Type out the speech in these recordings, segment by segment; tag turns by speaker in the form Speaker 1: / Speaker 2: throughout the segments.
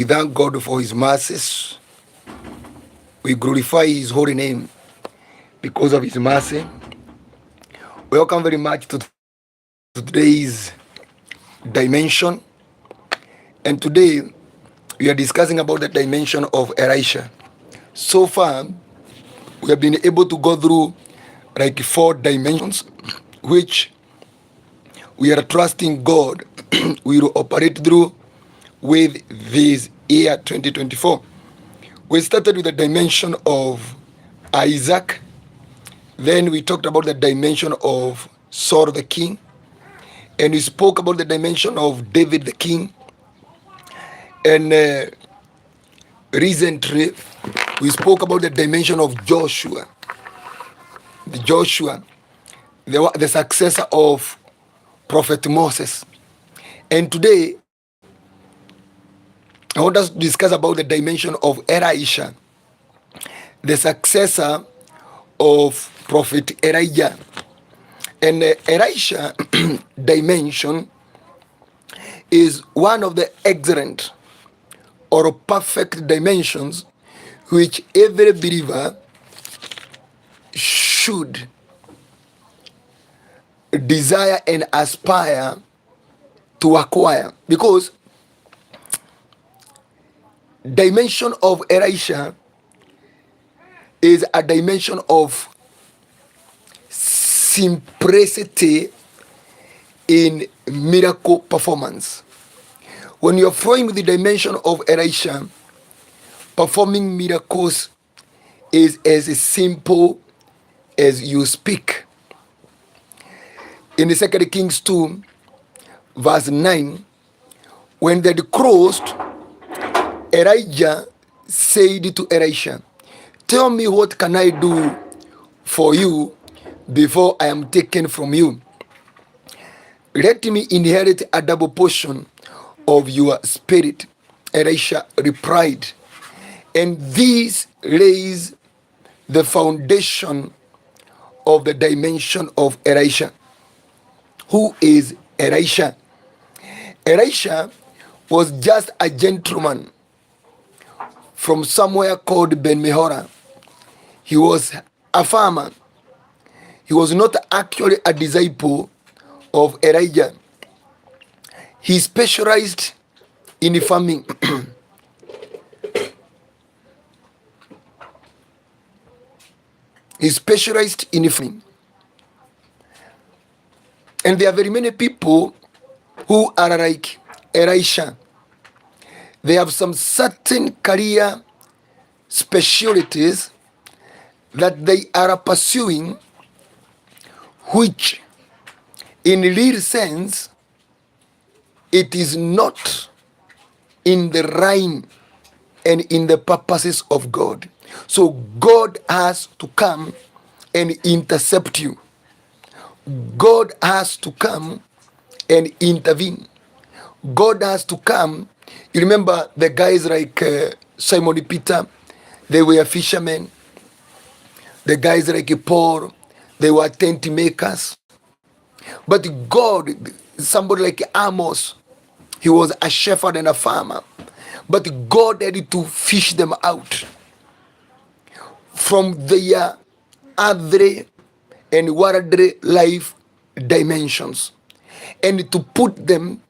Speaker 1: We thank God for His mercies. We glorify His holy name because of His mercy. Welcome very much to today's dimension. And today we are discussing about the dimension of ELISHA. So far, we have been able to go through like 4 dimensions, which we are trusting God will operate through with this year 2024. We started with the dimension of Isaac. Then we talked about the dimension of Saul the king. And we spoke about the dimension of David the king. And recently, we spoke about the dimension of Joshua. The successor of Prophet Moses. And today, I want us to discuss about the dimension of ELISHA, the successor of Prophet Elijah. And the ELISHA dimension is one of the excellent or perfect dimensions which every believer should desire and aspire to acquire, because dimension of ELISHA is a dimension of simplicity in miracle performance. When you're flowing with the dimension of ELISHA, performing miracles is as simple as you speak. In the 2 Kings 2, verse 9, when they had crossed, Elijah said to Elisha, "Tell me, what can I do for you before I am taken from you? Let me inherit a double portion of your spirit." Elisha replied, and this lays the foundation of the dimension of ELISHA. Who is ELISHA? ELISHA was just a gentleman from somewhere called Ben Mehora. He was a farmer. He was not actually a disciple of Elijah. He specialized in farming. He specialized in farming. And there are very many people who are like ELISHA. They have some certain career specialties that they are pursuing, which in real sense, it is not in the line and in the purposes of God. So God has to come and intercept you. God has to come and intervene. God has to come. You remember the guys like Simon Peter, they were fishermen. The guys like Paul, they were tent makers. But God, somebody like Amos, he was a shepherd and a farmer. But God had to fish them out from their earthly and worldly life dimensions and to put them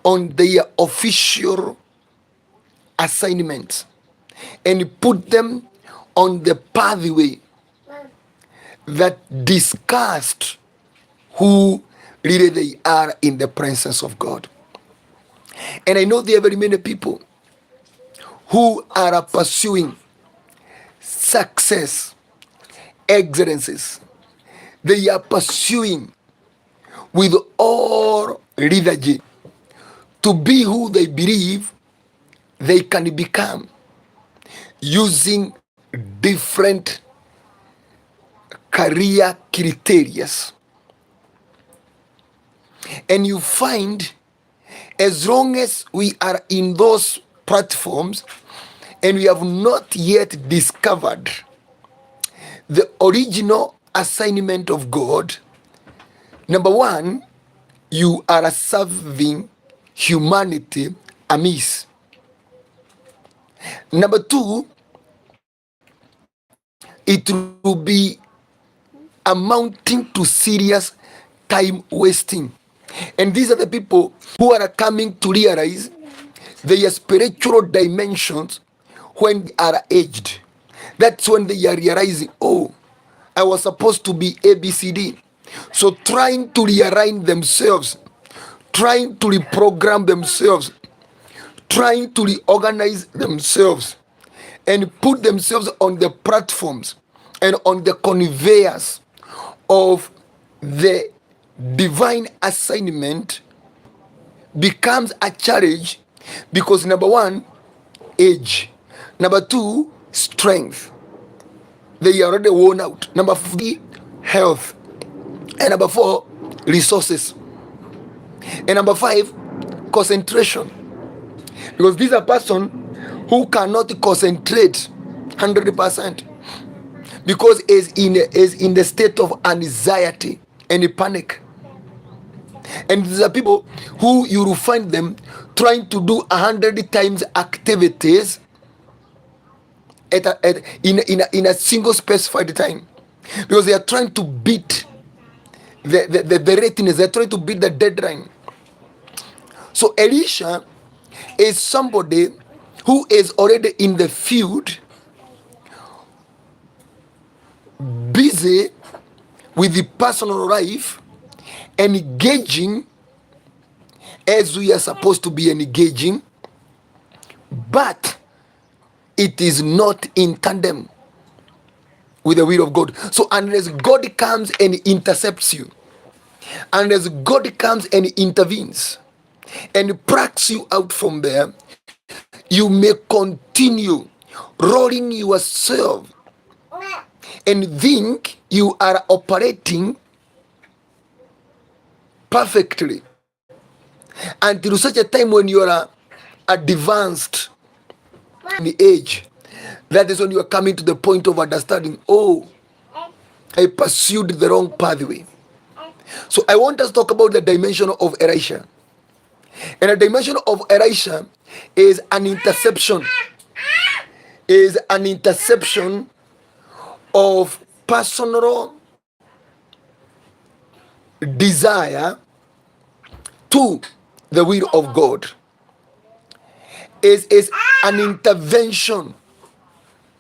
Speaker 1: on their official assignments and put them on the pathway that discussed who really they are in the presence of God. And I know there are very many people who are pursuing success, excellences. They are pursuing with all lethargy to be who they believe they can become, using different career criteria. And you find, as long as we are in those platforms and we have not yet discovered the original assignment of God, number one, you are serving humanity amiss. Number two, it will be amounting to serious time wasting. And these are the people who are coming to realize their spiritual dimensions when they are aged. That's when they are realizing, oh, I was supposed to be ABCD. So trying to realign themselves, trying to reprogram themselves, trying to reorganize themselves, and put themselves on the platforms and on the conveyors of the divine assignment becomes a challenge because number one, age. Number two, strength. They are already worn out. Number three, health. And number four, resources. And number five, concentration. Because these are person who cannot concentrate 100% because is in the state of anxiety and panic. And these are people who you will find them trying to do 100 times activities in a single specified time because they are trying to beat the ratings, they're trying to beat the deadline. So Elisha is somebody who is already in the field, busy with the personal life, engaging as we are supposed to be engaging, but it is not in tandem with the will of God. So unless God comes and intercepts you, unless God comes and intervenes and plucks you out from there, you may continue rolling yourself and think you are operating perfectly until such a time when you are advanced in the age. That is when you are coming to the point of understanding, oh, I pursued the wrong pathway. So I want us to talk about the dimension of Elisha. And the dimension of Elisha is an interception. Of personal desire to the will of God. Is an intervention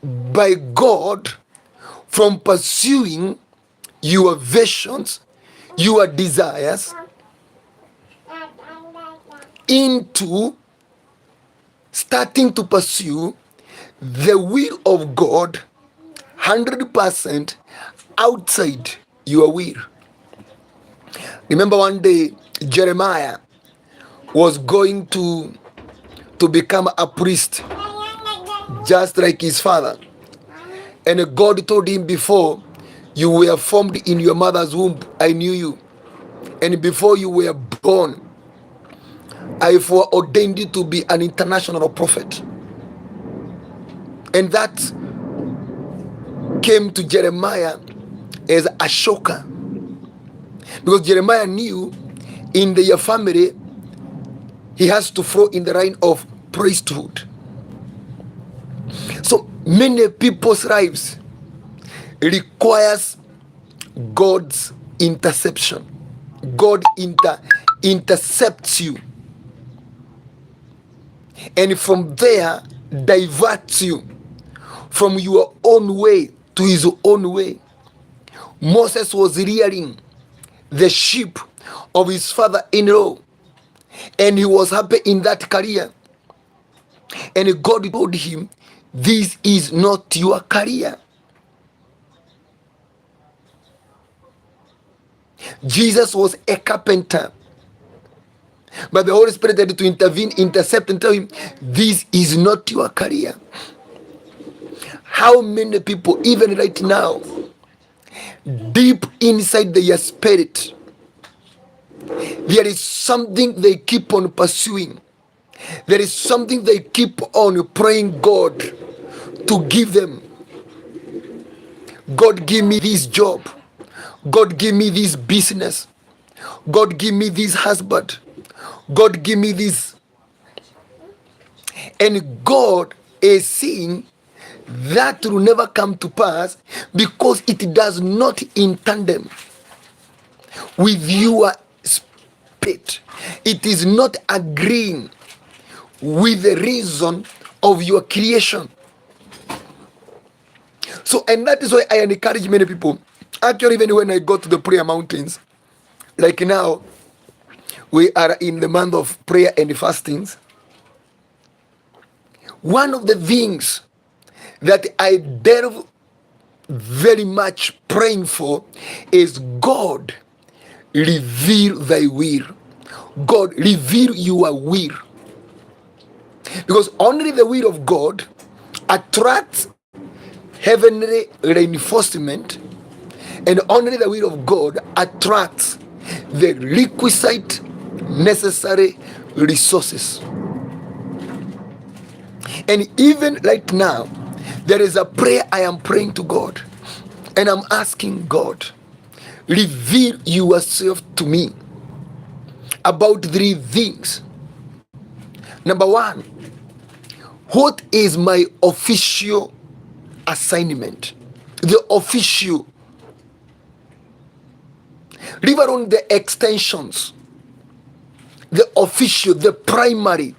Speaker 1: by God from pursuing your visions, your desires, into starting to pursue the will of God 100% outside your will. Remember one day Jeremiah was going to become a priest just like his father, and God told him, before you were formed in your mother's womb, I knew you, and before you were born, I foreordained you to be an international prophet. And that came to Jeremiah as a shocker, because Jeremiah knew in their family he has to flow in the line of priesthood. So many people's lives requires God's interception. God intercepts you, and from there diverts you from your own way to his own way. Moses was rearing the sheep of his father-in-law, and he was happy in that career. And God told him, this is not your career. Jesus was a carpenter, but the Holy Spirit had to intervene, intercept, and tell him, this is not your career. How many people, even right now, deep inside their spirit, there is something they keep on pursuing. There is something they keep on praying God to give them. God, give me this job. God, give me this business. God, give me this husband. God, give me this. And God a sin that will never come to pass because it does not in tandem with your spirit. It is not agreeing with the reason of your creation. So, and that is why I encourage many people. Actually, even when I go to the prayer mountains, like now, we are in the month of prayer and fastings. One of the things that I delve very much praying for is God, reveal thy will. God, reveal your will. Because only the will of God attracts heavenly reinforcement, and only the will of God attracts the requisite necessary resources. And even right now, there is a prayer I am praying to God, and I'm asking God, reveal yourself to me about 3 things. Number 1, what is my official assignment? The official. Leave alone the extensions. The official, the primary,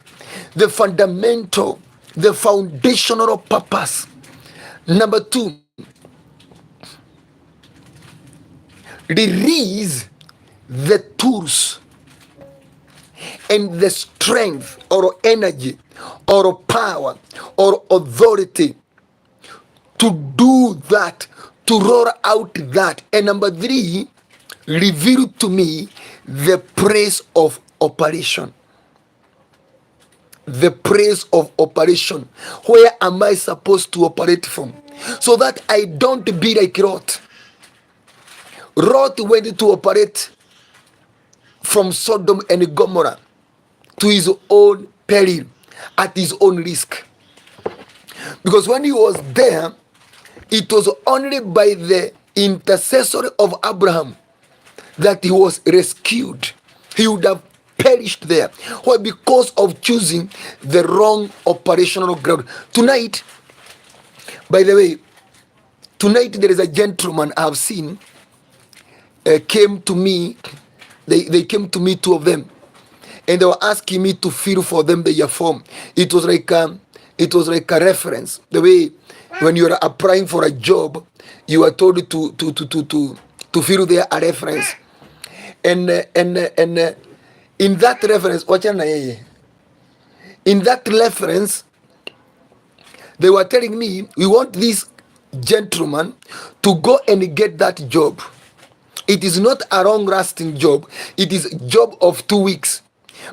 Speaker 1: the fundamental, the foundational purpose. Number 2, release the tools and the strength or energy or power or authority to do that, to roll out that. And number 3, reveal to me the place of operation. The place of operation. Where am I supposed to operate from? So that I don't be like Lot. Lot went to operate from Sodom and Gomorrah to his own peril, at his own risk. Because when he was there, it was only by the intercessory of Abraham that he was rescued. He would have perished there. Why? Because of choosing the wrong operational ground. Tonight, by the way, tonight there is a gentleman I have seen came to me. They came to me, 2 of them, and they were asking me to fill for them their form. It was like a reference. The way when you are applying for a job, you are told to fill there a reference, and in that reference, in that reference, they were telling me, we want this gentleman to go and get that job. It is not a long-lasting job. It is a job of 2 weeks.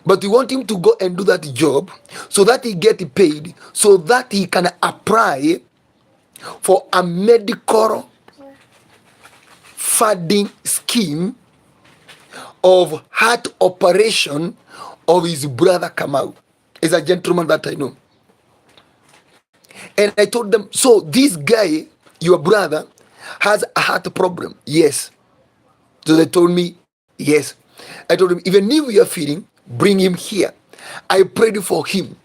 Speaker 1: But we want him to go and do that job so that he get paid, so that he can apply for a medical funding scheme of heart operation of his brother Kamau. Is a gentleman that I know. And I told them, so this guy, your brother, has a heart problem. Yes. So they told me, yes. I told him, even if you are feeling, bring him here. I prayed for him.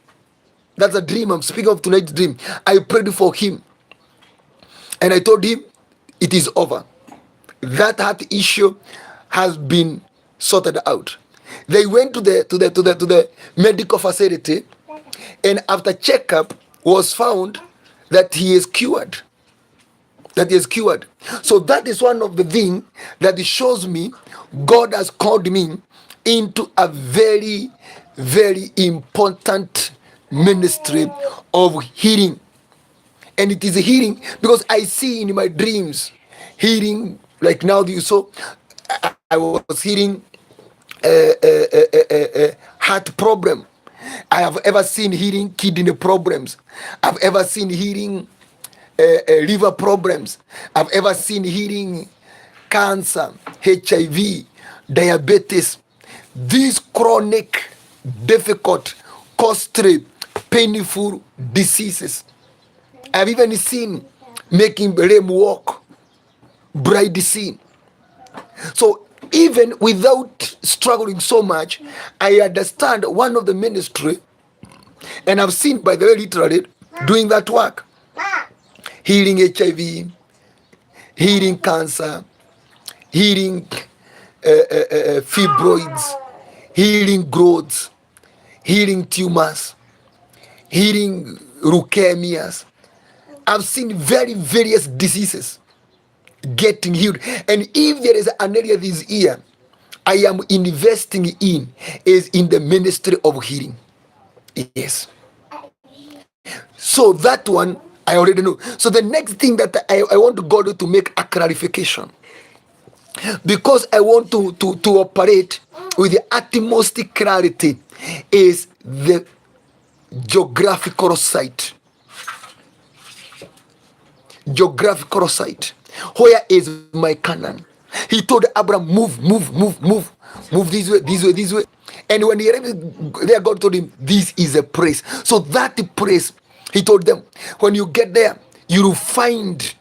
Speaker 1: That's a dream. I'm speaking of tonight's dream. I prayed for him. And I told him, it is over. That heart issue has been sorted out. They went to the medical facility, and after checkup was found that he is cured. That he is cured. So that is one of the things that it shows me God has called me into a very, very important ministry of healing. And it is a healing because I see in my dreams healing, like now you saw, I was healing a heart problem. I have ever seen healing kidney problems. I've ever seen healing liver problems. I've ever seen healing cancer, HIV, diabetes. These chronic, difficult, costly, painful diseases. I've even seen making lame walk, bride scene. So even without struggling so much, I understand one of the ministry, and I've seen, by the way, literally, doing that work, healing HIV, healing cancer, healing fibroids, healing growths, healing tumors, healing leukemias. I've seen very various diseases getting healed. And if there is an area this year I am investing in, is in the ministry of healing. Yes. So that one I already know. So the next thing that I want God to make a clarification, because I want to operate with the utmost clarity, is the geographical site. Geographical site. Where is my Canaan? He told Abraham, move this way, this way, this way. And when he arrived there, God told him, this is a place. So that place, he told them, when you get there, you will find,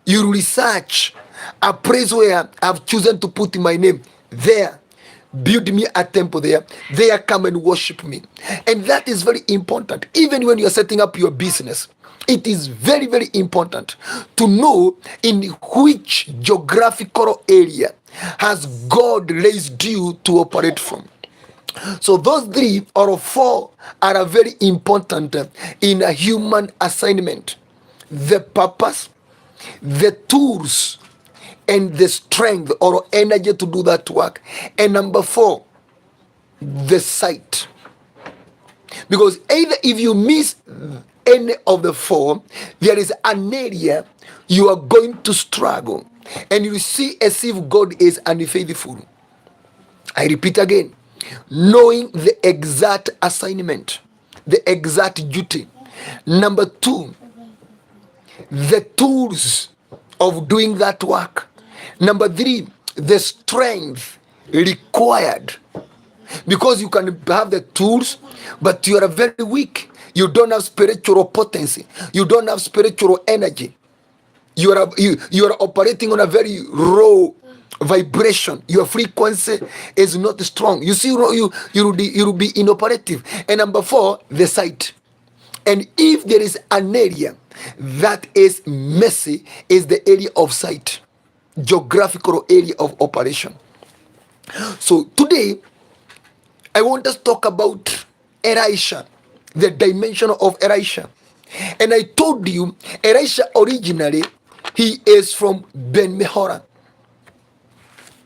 Speaker 1: you will research a place where I've chosen to put my name. There, build me a temple there. There, come and worship me. And that is very important. Even when you're setting up your business, it is very, very important to know in which geographical area has God raised you to operate from. So those 3 or 4 are very important in a human assignment. The purpose, the tools, and the strength or energy to do that work. And number 4, the site. Because either if you miss any of the 4, there is an area you are going to struggle, and you see as if God is unfaithful. I repeat again, knowing the exact assignment, the exact duty. Number 2, the tools of doing that work. Number 3, the strength required. Because you can have the tools, but you are very weak. You don't have spiritual potency. You don't have spiritual energy. You are operating on a very raw vibration. Your frequency is not strong. You see, you will be inoperative. And number 4, the site. And if there is an area that is messy, is the area of site, geographical area of operation. So today, I want us to talk about ELISHA, the dimension of ELISHA. And I told you, ELISHA originally, he is from Ben Mehora.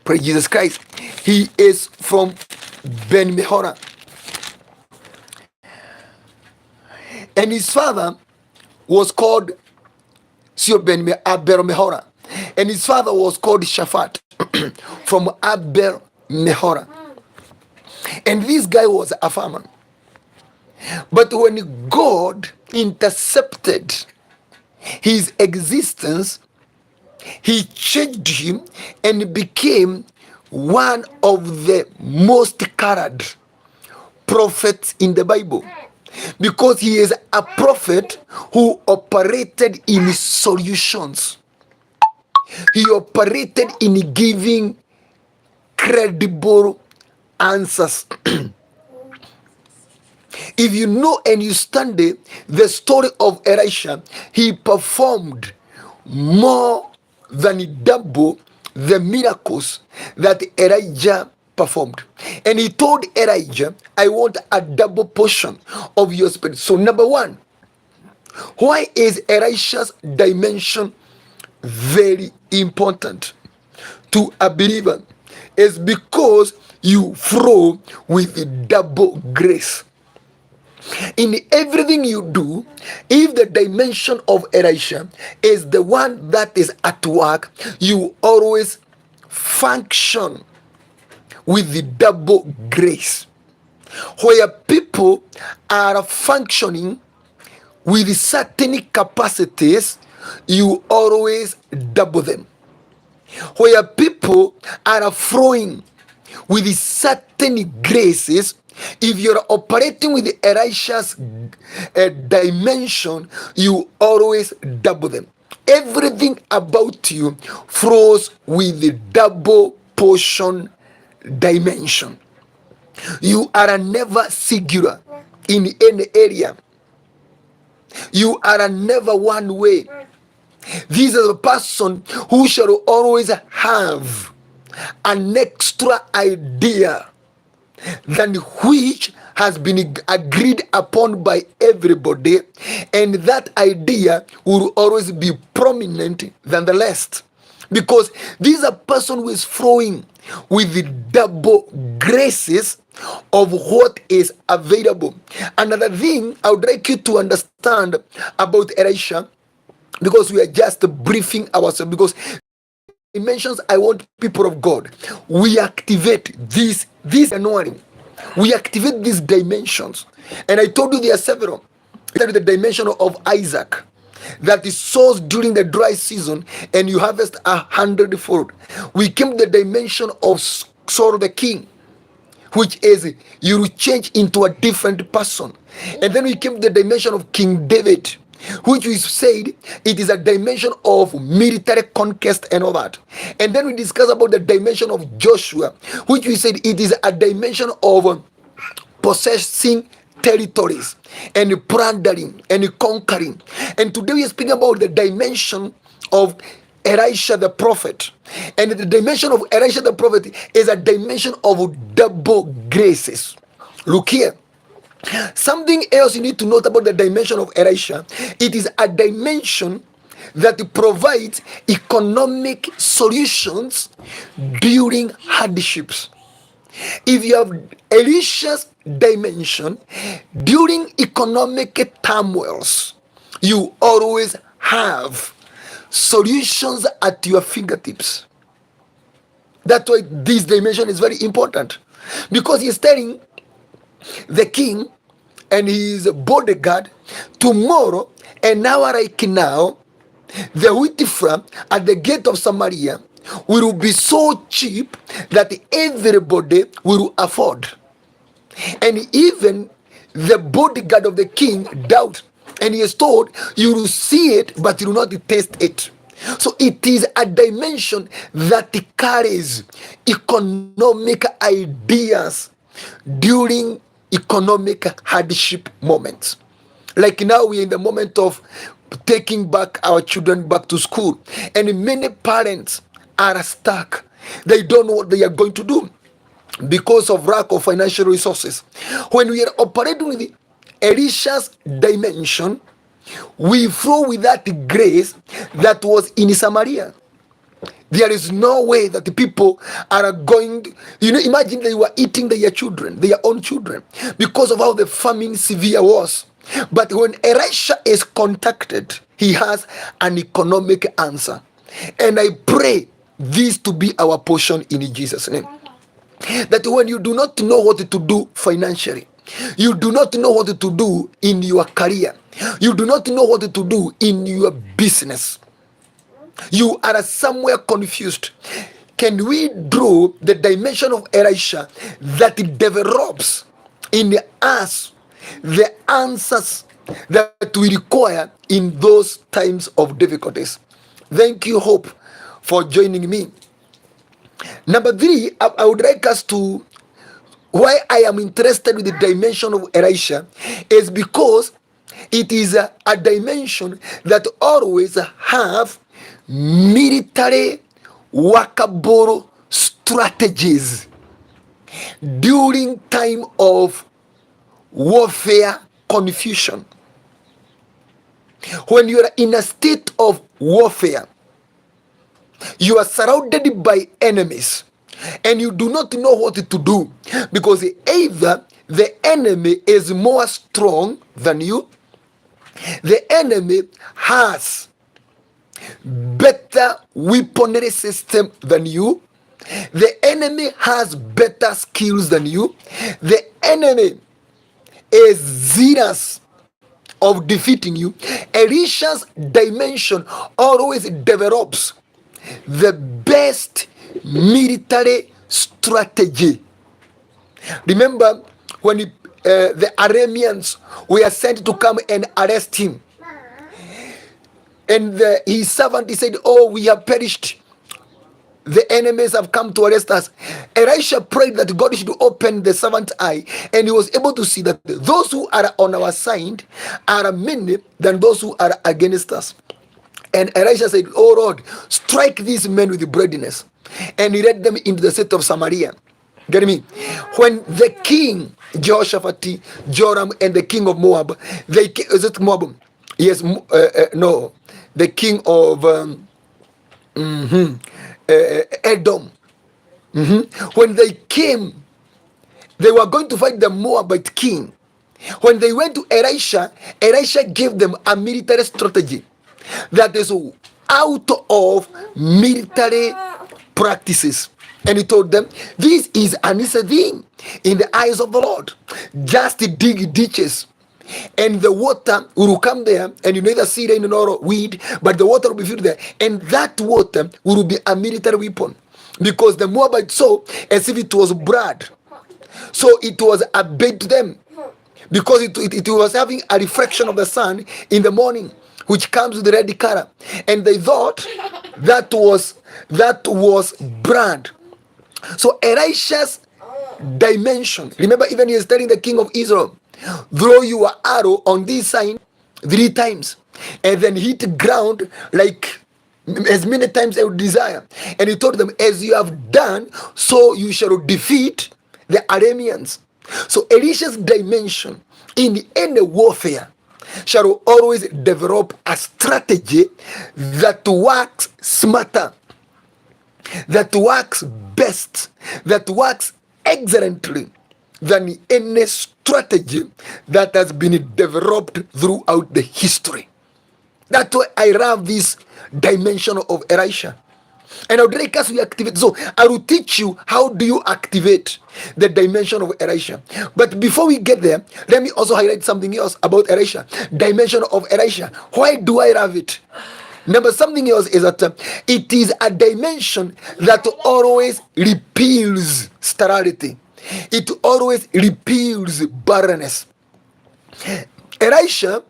Speaker 1: Praise Jesus Christ. He is from Ben Mehora. And his father was called Abel Mehora. And his father was called Shaphat from Abel Mehora. And this guy was a farmer. But when God intercepted his existence, he changed him and became one of the most carried prophets in the Bible. Because he is a prophet who operated in solutions. He operated in giving credible answers. If you know and you study the story of ELISHA, he performed more than double the miracles that Elijah performed. And he told Elijah, I want a double portion of your spirit. So number 1, why is Elisha's dimension very important to a believer? Is because you flow with double grace. In everything you do, if the dimension of ELISHA is the one that is at work, you always function with the double grace. Where people are functioning with certain capacities, you always double them. Where people are flowing with certain graces, if you're operating with the ELISHA's dimension, you always double them. Everything about you flows with the double portion dimension. You are never singular in any area. You are never one way. This is a person who shall always have an extra idea than which has been agreed upon by everybody, and that idea will always be prominent than the rest, because this is a person who is flowing with the double graces of what is available. Another thing I would like you to understand about Elisha, because we are just briefing ourselves, because dimensions I want people of God, we activate this January. We activate these dimensions, and I told you there are several. We started with the dimension of Isaac, that is sows during the dry season, and you harvest 100-fold. We came to the dimension of Saul the king, which is you will change into a different person. And then we came to the dimension of King David, which we said it is a dimension of military conquest and all that. And then we discussed about the dimension of Joshua, which we said it is a dimension of possessing territories and plundering and conquering. And today we are speaking about the dimension of Elisha the prophet. And the dimension of Elisha the prophet is a dimension of double graces. Look here. Something else you need to note about the dimension of Elisha, it is a dimension that provides economic solutions during hardships. If you have Elisha's dimension during economic turmoils, you always have solutions at your fingertips. That's why this dimension is very important, because he's telling the king and his bodyguard, tomorrow, an hour like now, the wheat farm at the gate of Samaria will be so cheap that everybody will afford. And even the bodyguard of the king doubt, and he is told, you will see it but you will not taste it. So it is a dimension that carries economic ideas during economic hardship moments. Like now we're in the moment of taking back our children back to school, and many parents are stuck. They don't know what they are going to do because of lack of financial resources. When we are operating with Elisha's dimension, we flow with that grace that was in Samaria. There is no way that the people are going to, imagine they were eating their children, their own children, because of how the famine severe was. But when Elisha is contacted, he has an economic answer. And I pray this to be our portion in Jesus' name. That when you do not know what to do financially, you do not know what to do in your career, you do not know what to do in your business, you are somewhere confused, can we draw the dimension of Elisha that develops in us the answers that we require in those times of difficulties? Thank you, Hope, for joining me. Number 3, I would like us to, why I am interested with the dimension of Elisha is because it is a dimension that always have military workable strategies during time of warfare confusion. When you are in a state of warfare, you are surrounded by enemies and you do not know what to do, because either the enemy is more strong than you, the enemy has better weaponry system than you, the enemy has better skills than you, the enemy is zealous of defeating you. Elisha's dimension always develops the best military strategy. Remember when the Arameans were sent to come and arrest him, and his servant, he said, oh, we have perished. the enemies have come to arrest us. Elisha prayed that God should open the servant's eye, and he was able to see that those who are on our side are many than those who are against us. And Elisha said, "Oh Lord, strike these men with breadiness." And he led them into the city of Samaria. Get me? When the king, Jehoshaphat, Joram, and the king of Moab, is it Moab? Yes, no. The king of Edom. When they came, they were going to fight the Moabite king. When they went to Elisha, Elisha gave them a military strategy that is out of military practices. And he told them, this is an easy thing in the eyes of the Lord. Just dig ditches, and the water will come there, and you neither see rain nor weed, but the water will be filled there, and that water will be a military weapon, because the Moabites saw as if it was blood. So it was a bait to them, because it was having a reflection of the sun in the morning, which comes with the red color, and they thought that was blood. So Elisha's dimension, remember, even he is telling the king of Israel, throw your arrow on this sign 3 times, and then hit ground like as many times I would desire. And he told them, as you have done, so you shall defeat the Arameans. So Elisha's dimension in any warfare shall always develop a strategy that works smarter, that works best, that works excellently than any strategy that has been developed throughout the history. That's why I love this dimension of Elisha. And I would like us to activate. So I will teach you how do you activate the dimension of Elisha. But before we get there, let me also highlight something else about Elisha. Dimension of Elisha. Why do I love it? Number something else is that it is a dimension that always repels sterility. It always repels barrenness. Elisha,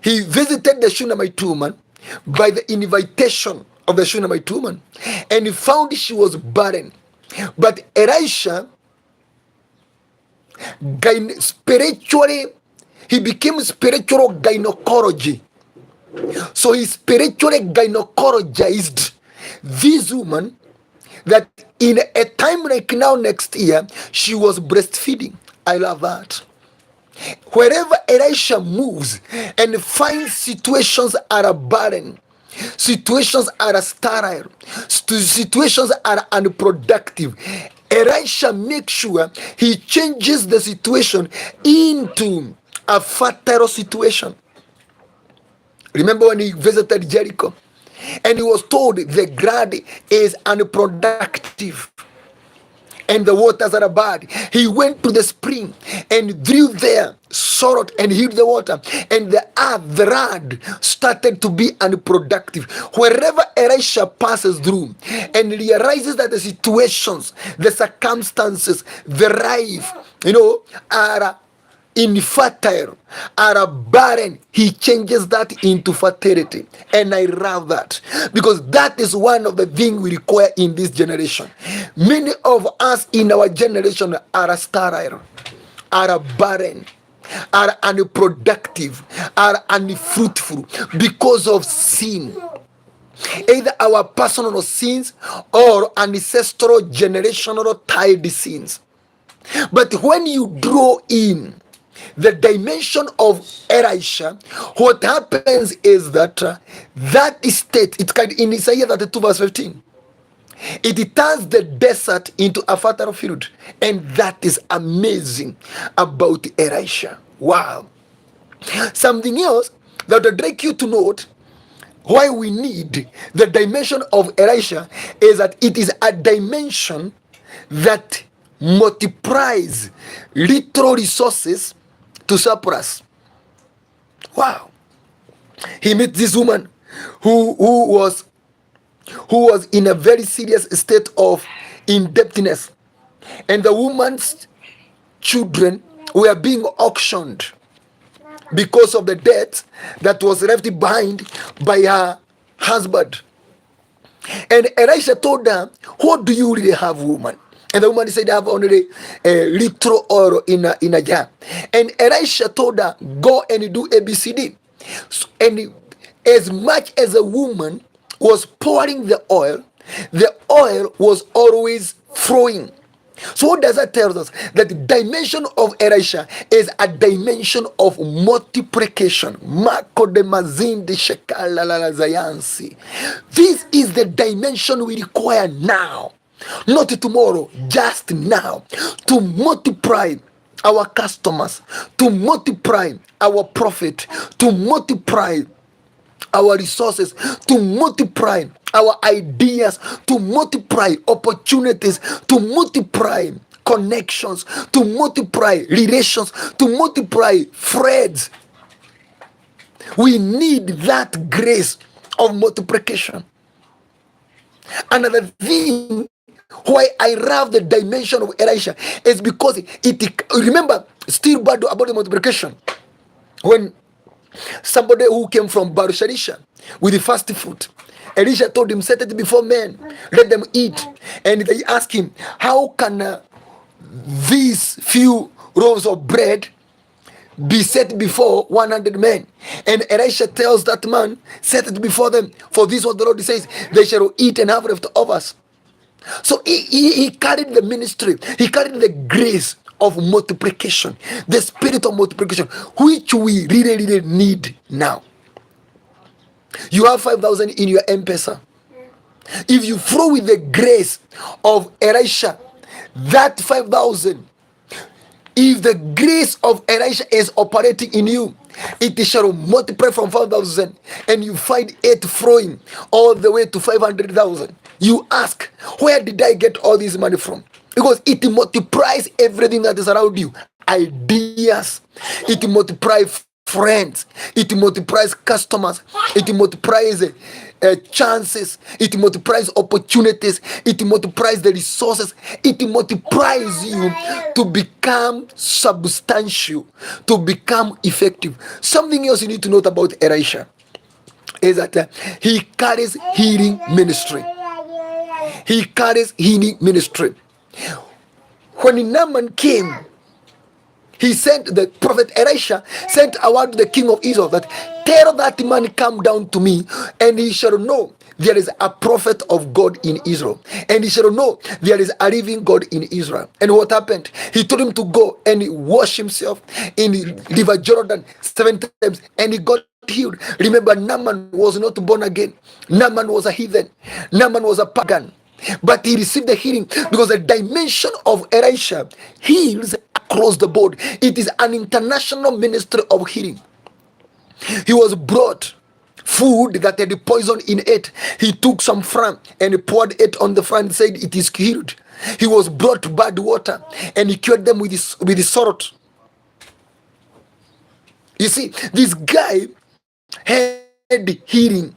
Speaker 1: he visited the Shunammite woman by the invitation of the Shunammite woman, and he found she was barren. But Elisha, spiritually, he became spiritual gynecology. So he spiritually gynecologized this woman, that in a time like now next year, she was breastfeeding. I love that. Wherever Elisha moves and finds situations are barren, situations are sterile, situations are unproductive, Elisha makes sure he changes the situation into a fertile situation. Remember when he visited Jericho and he was told the ground is unproductive and the waters are bad. He went to the spring and drew there, sorrowed and healed the water, and the earth, the land started to be unproductive. Wherever Elisha passes through and realizes that the situations, the circumstances, the life, are infertile, are barren, he changes that into fertility. And I love that, because that is one of the things we require in this generation. Many of us in our generation are sterile, are barren, are unproductive, are unfruitful because of sin, either our personal sins or ancestral generational tied sins. But when you draw in the dimension of Elisha, what happens is that that state, it's kind of in Isaiah 32 verse 15, it turns the desert into a fertile field. And that is amazing about Elisha. Wow. Something else that I'd like you to note, why we need the dimension of Elisha, is that it is a dimension that multiplies literal resources to surplus. Wow. He met this woman who was in a very serious state of indebtedness, and the woman's children were being auctioned because of the debt that was left behind by her husband. And Elisha told her, what do you really have, woman? And the woman said, I have only a little oil in a jar. And Elisha told her, go and do ABCD. And as much as the woman was pouring the oil was always flowing. So what does that tell us? That the dimension of Elisha is a dimension of multiplication. Marco de Mazin de Shekala Zayansi. This is the dimension we require now. Not tomorrow, just now. To multiply our customers, to multiply our profit, to multiply our resources, to multiply our ideas, to multiply opportunities, to multiply connections, to multiply relations, to multiply friends. We need that grace of multiplication. Another thing why I love the dimension of Elisha is because remember, still bad about the multiplication. When somebody who came from Barushalisha with the fast food, Elisha told him, set it before men, let them eat. And they asked him, how can these few loaves of bread be set before 100 men? And Elisha tells that man, set it before them, for this what the Lord says, they shall eat and have leftovers. So he carried the ministry, he carried the grace of multiplication, the spirit of multiplication, which we really need now. You have 5,000 in your M-Pesa. If you flow with the grace of Elisha, that 5,000, if the grace of Elisha is operating in you, it shall multiply from 5,000, and you find it flowing all the way to 500,000. You ask, where did I get all this money from? Because it multiplies everything that is around you. Ideas, it multiplies friends, it multiplies customers, it multiplies chances, it multiplies opportunities, it multiplies the resources, it multiplies you to become substantial, to become effective. Something else you need to note about Elisha is that he carries healing ministry. He carries healing ministry. When Naaman came, he sent, the prophet Elisha sent a word to the king of Israel that, tell that man come down to me, and he shall know there is a prophet of God in Israel, and he shall know there is a living God in Israel. And what happened? He told him to go and wash himself in the river Jordan 7 times, and he got healed. Remember, Naaman was not born again. Naaman was a heathen. Naaman was a pagan. But he received the healing because the dimension of Elisha heals across the board. It is an international ministry of healing. He was brought food that had poison in it. He took some fran and poured it on the fran and said it is healed. He was brought bad water and he cured them with the salt. You see, this guy had healing,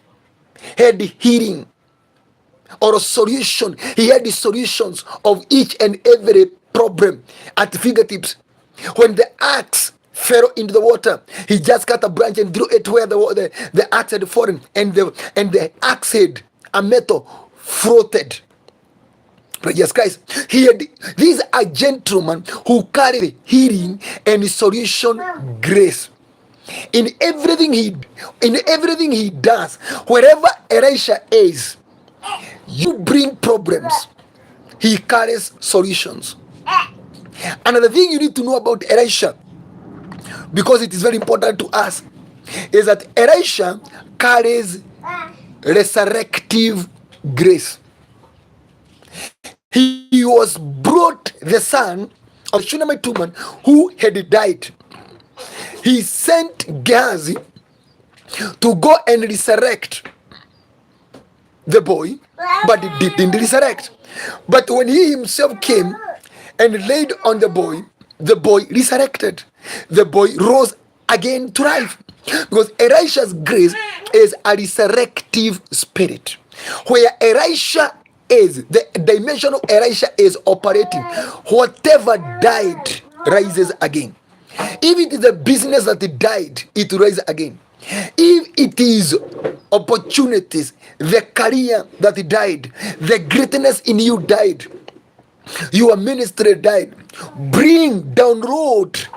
Speaker 1: or a solution. He had the solutions of each and every problem at fingertips. When the axe fell into the water, he just cut a branch and threw it where the axe had fallen, and the axe head, a metal, floated. But yes, guys, these are gentlemen who carry healing and solution grace. In everything he does, wherever Elisha is, you bring problems, he carries solutions. Another thing you need to know about Elisha, because it is very important to us, is that Elisha carries resurrective grace. He was brought the son of the Shunammite woman who had died. He sent Gehazi to go and resurrect the boy, but he didn't resurrect. But when he himself came and laid on the boy resurrected. The boy rose again to life. Because Elisha's grace is a resurrective spirit. Where Elisha is, the dimension of Elisha is operating, whatever died rises again. If it is a business that died, it rises again. If it is opportunities, the career that died, the greatness in you died, your ministry died. Bring download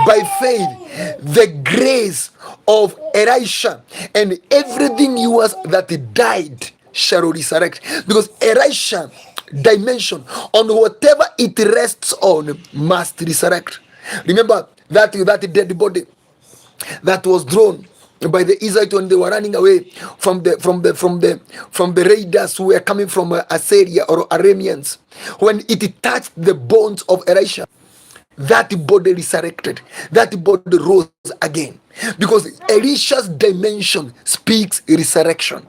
Speaker 1: by faith the grace of Elisha, and everything yours that died shall resurrect, because Elisha dimension on whatever it rests on must resurrect. Remember that dead body that was drawn by the Israelites when they were running away from the raiders who were coming from Assyria or Arameans. When it touched the bones of Elisha, that body resurrected, that body rose again, because Elisha's dimension speaks resurrection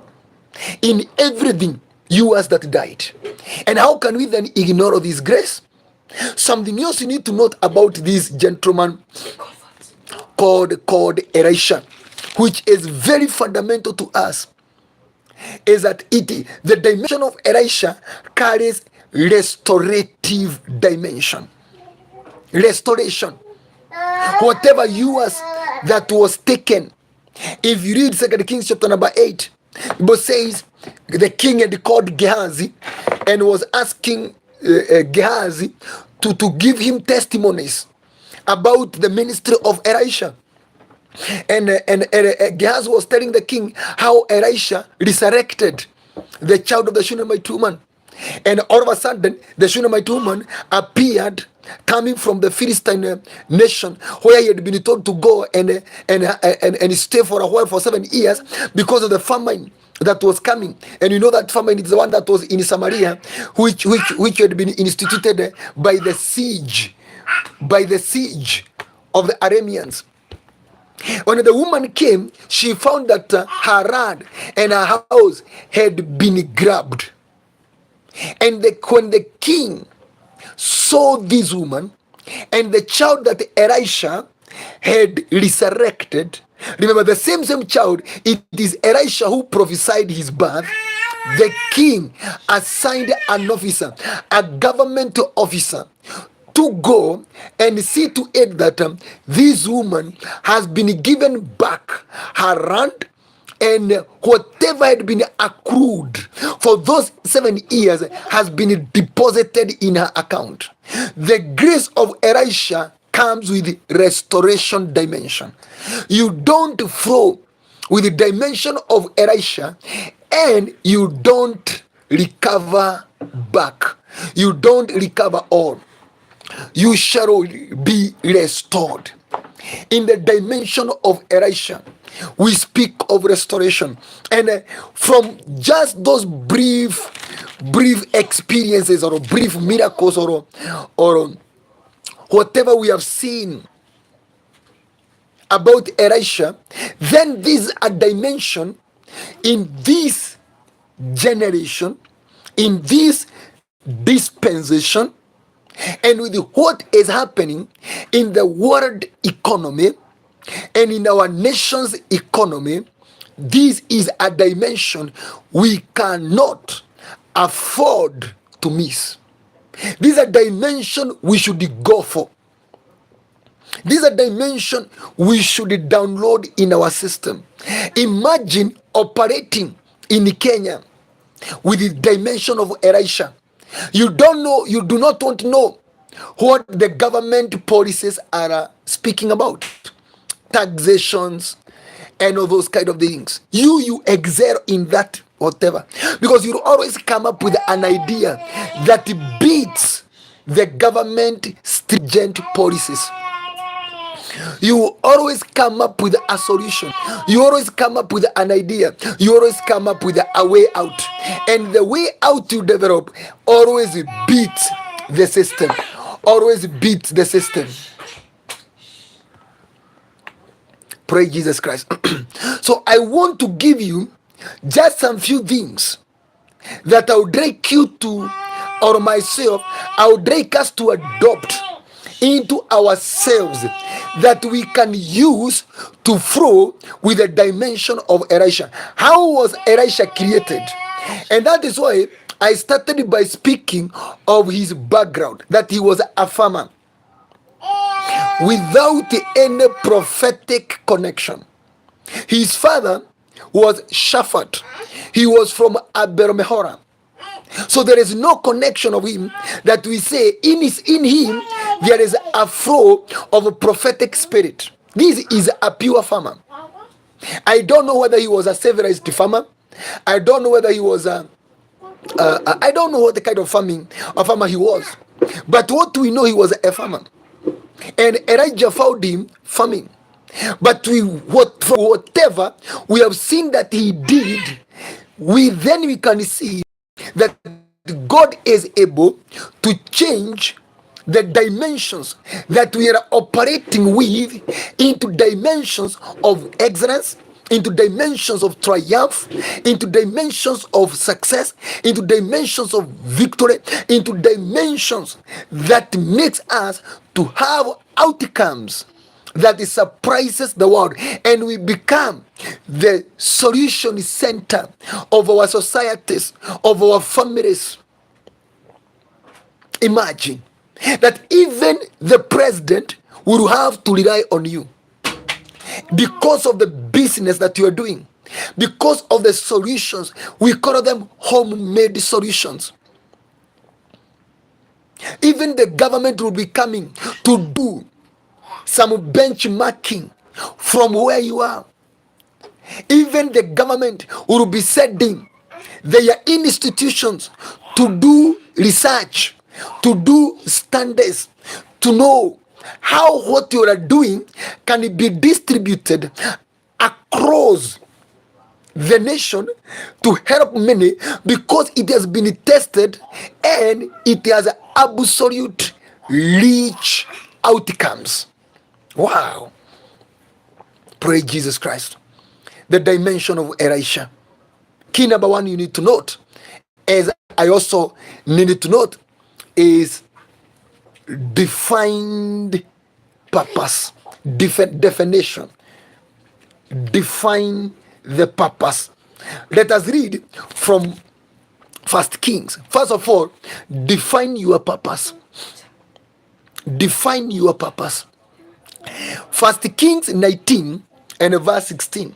Speaker 1: in everything yours that died. And how can we then ignore this grace? Something else you need to note about this gentleman called Elisha, which is very fundamental to us, is that the dimension of Elisha carries restorative dimension. Restoration. Whatever yours that was taken. If you read 2 Kings chapter number 8, the Bible says the king had called Gehazi and was asking Gehazi to give him testimonies about the ministry of Elisha. And Gehazi was telling the king how Elisha resurrected the child of the Shunammite woman. And all of a sudden, the Shunammite woman appeared coming from the Philistine nation, where he had been told to go and stay for a while for 7 years because of the famine that was coming. And you know that famine is the one that was in Samaria, which had been instituted by the siege of the Arameans. When the woman came, she found that her land and her house had been grabbed. And when the king saw this woman and the child that Elisha had resurrected, remember the same child, it is Elisha who prophesied his birth. The king assigned an officer, a government officer, to go and see to it that this woman has been given back her land, and whatever had been accrued for those 7 years has been deposited in her account. The grace of Elisha comes with restoration dimension. You don't flow with the dimension of Elisha and you don't recover back. You don't recover all. You shall be restored. In the dimension of Elisha, we speak of restoration. And from just those brief experiences or brief miracles or whatever we have seen about Elisha, then this a dimension in this generation, in this dispensation, and with what is happening in the world economy and in our nation's economy. This is a dimension we cannot afford to miss. This is a dimension we should go for. This is a dimension we should download in our system. Imagine operating in Kenya with the dimension of Elisha. You don't know, you do not want to know what the government policies are speaking about. Taxations and all those kind of things. You excel in that whatever. Because you always come up with an idea that beats the government stringent policies. You always come up with a solution. You always come up with an idea. You always come up with a way out. And the way out you develop always beats the system. Always beats the system. Praise Jesus Christ. So I want to give you just some few things that I would like you to, or myself, I would like us to adopt into ourselves, that we can use to flow with the dimension of Elisha. How was Elisha created? And that is why I started by speaking of his background, that he was a farmer without any prophetic connection. His father was Shaphat. He was from Abel-Meholah. So there is no connection of him that we say in him there is a flow of a prophetic spirit. This is a pure farmer. I don't know whether he was a civilized farmer. I don't know whether he was I don't know what the kind of farmer he was. But what we know, he was a farmer. And Elijah found him farming. But whatever we have seen that he did, we can see that God is able to change the dimensions that we are operating with into dimensions of excellence, into dimensions of triumph, into dimensions of success, into dimensions of victory, into dimensions that makes us to have outcomes that surprises the world, and we become the solution center of our societies, of our families. Imagine that even the president will have to rely on you because of the business that you are doing, because of the solutions. We call them homemade solutions. Even the government will be coming to do some benchmarking from where you are. Even the government will be sending their institutions to do research, to do standards, to know how what you are doing can be distributed across the nation to help many, because it has been tested and it has absolute rich outcomes. Wow. Praise Jesus Christ. The dimension of ELISHA. Key number one you need to note, as I also needed to note, is defined purpose. Definition. Define the purpose. Let us read from 1 Kings. First of all, define your purpose. Define your purpose. 1 Kings 19 and verse 16.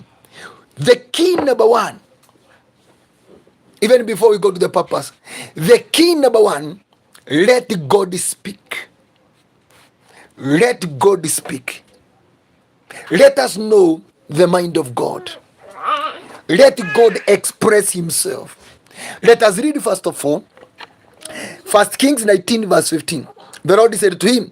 Speaker 1: The key number one, even before we go to the purpose, the key number one, let God speak. Let God speak. Let us know the mind of God. Let God express himself. Let us read first of all 1 Kings 19 verse 15. The Lord said to him,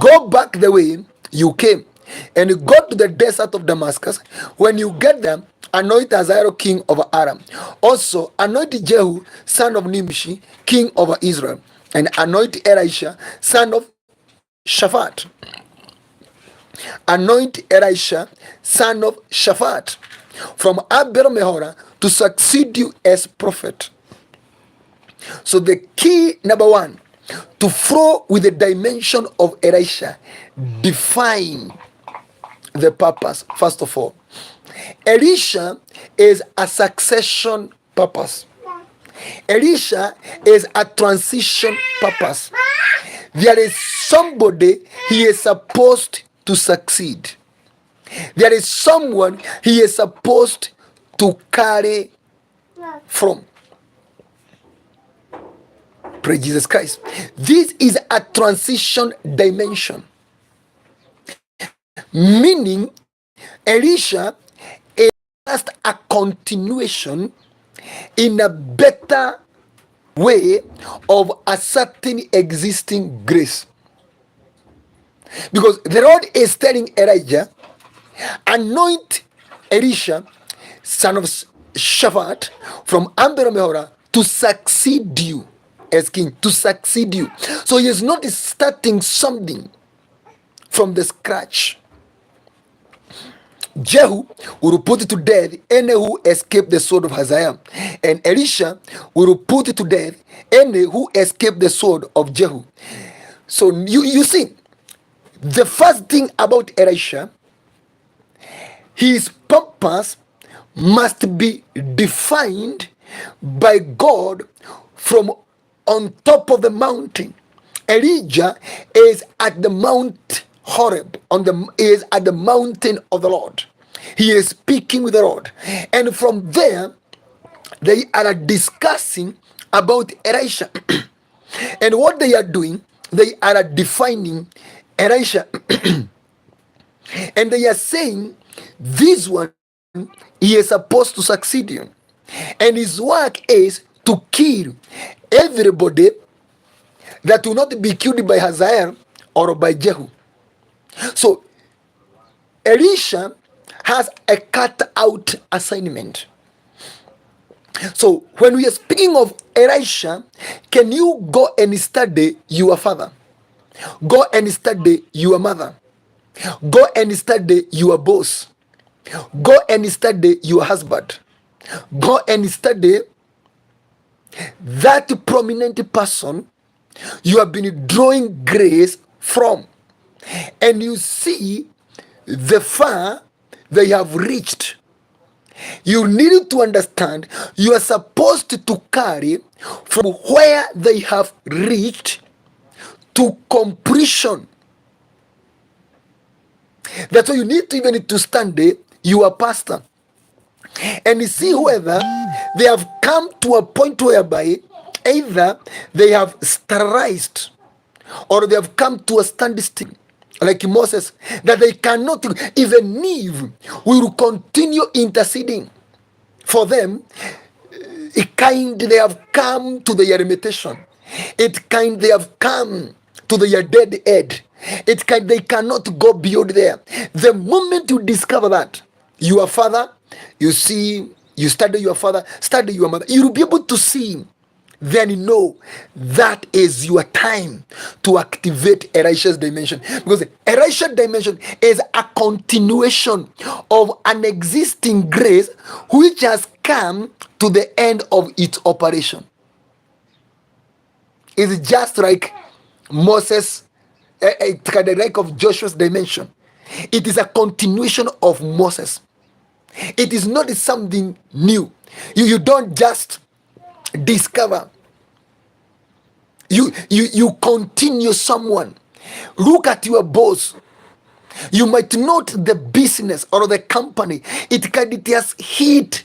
Speaker 1: go back the way you came and go to the desert of Damascus. When you get there, anoint Hazael king of Aram. Also anoint Jehu son of Nimshi king over Israel, and anoint Elisha son of Shaphat. Anoint Elisha son of Shaphat from Abel-Meholah to succeed you as prophet. So the key number one, to flow with the dimension of Elisha, define the purpose. First of all, Elisha is a succession purpose. Elisha is a transition purpose. There is somebody he is supposed to succeed. There is someone he is supposed to carry from. Praise Jesus Christ. This is a transition dimension. Meaning, Elisha is just a continuation in a better way of a certain existing grace. Because the Lord is telling Elijah, anoint Elisha, son of Shaphat, from Abel-Meholah to succeed you as king, to succeed you. So he is not starting something from the scratch. Jehu will put to death any who escaped the sword of Hazael, and Elisha will put to death any who escaped the sword of Jehu. So you see, the first thing about Elisha, his purpose must be defined by God from on top of the mountain. Elijah is at the Mount Horeb, is at the mountain of the Lord. He is speaking with the Lord. And from there, they are discussing about Elisha. And what they are doing, they are defining Elisha. And they are saying, this one, he is supposed to succeed in. And his work is to kill everybody that will not be killed by Hazael or by Jehu. So Elisha has a cut out assignment. So when we are speaking of Elisha, can you go and study your father? Go and study your mother. Go and study your boss. Go and study your husband. Go and study that prominent person you have been drawing grace from. And you see the far they have reached. You need to understand you are supposed to carry from where they have reached to completion. That's why you need to even to study your pastor and see whether they have come to a point whereby either they have sterilized or they have come to a standstill like Moses, that they cannot, even if we will continue interceding for them, it kind they have come to their limitation. It kind they have come to their dead end. It kind they cannot go beyond there. The moment you discover that your father, you see, you study your father, study your mother, you will be able to see. Then you know that is your time to activate Elisha's dimension, because Elisha's dimension is a continuation of an existing grace which has come to the end of its operation. It's just like Moses, it's kind of like of Joshua's dimension. It is a continuation of Moses. It is not something new. You don't just discover. You continue someone. Look at your boss. You might note the business or the company. It has hit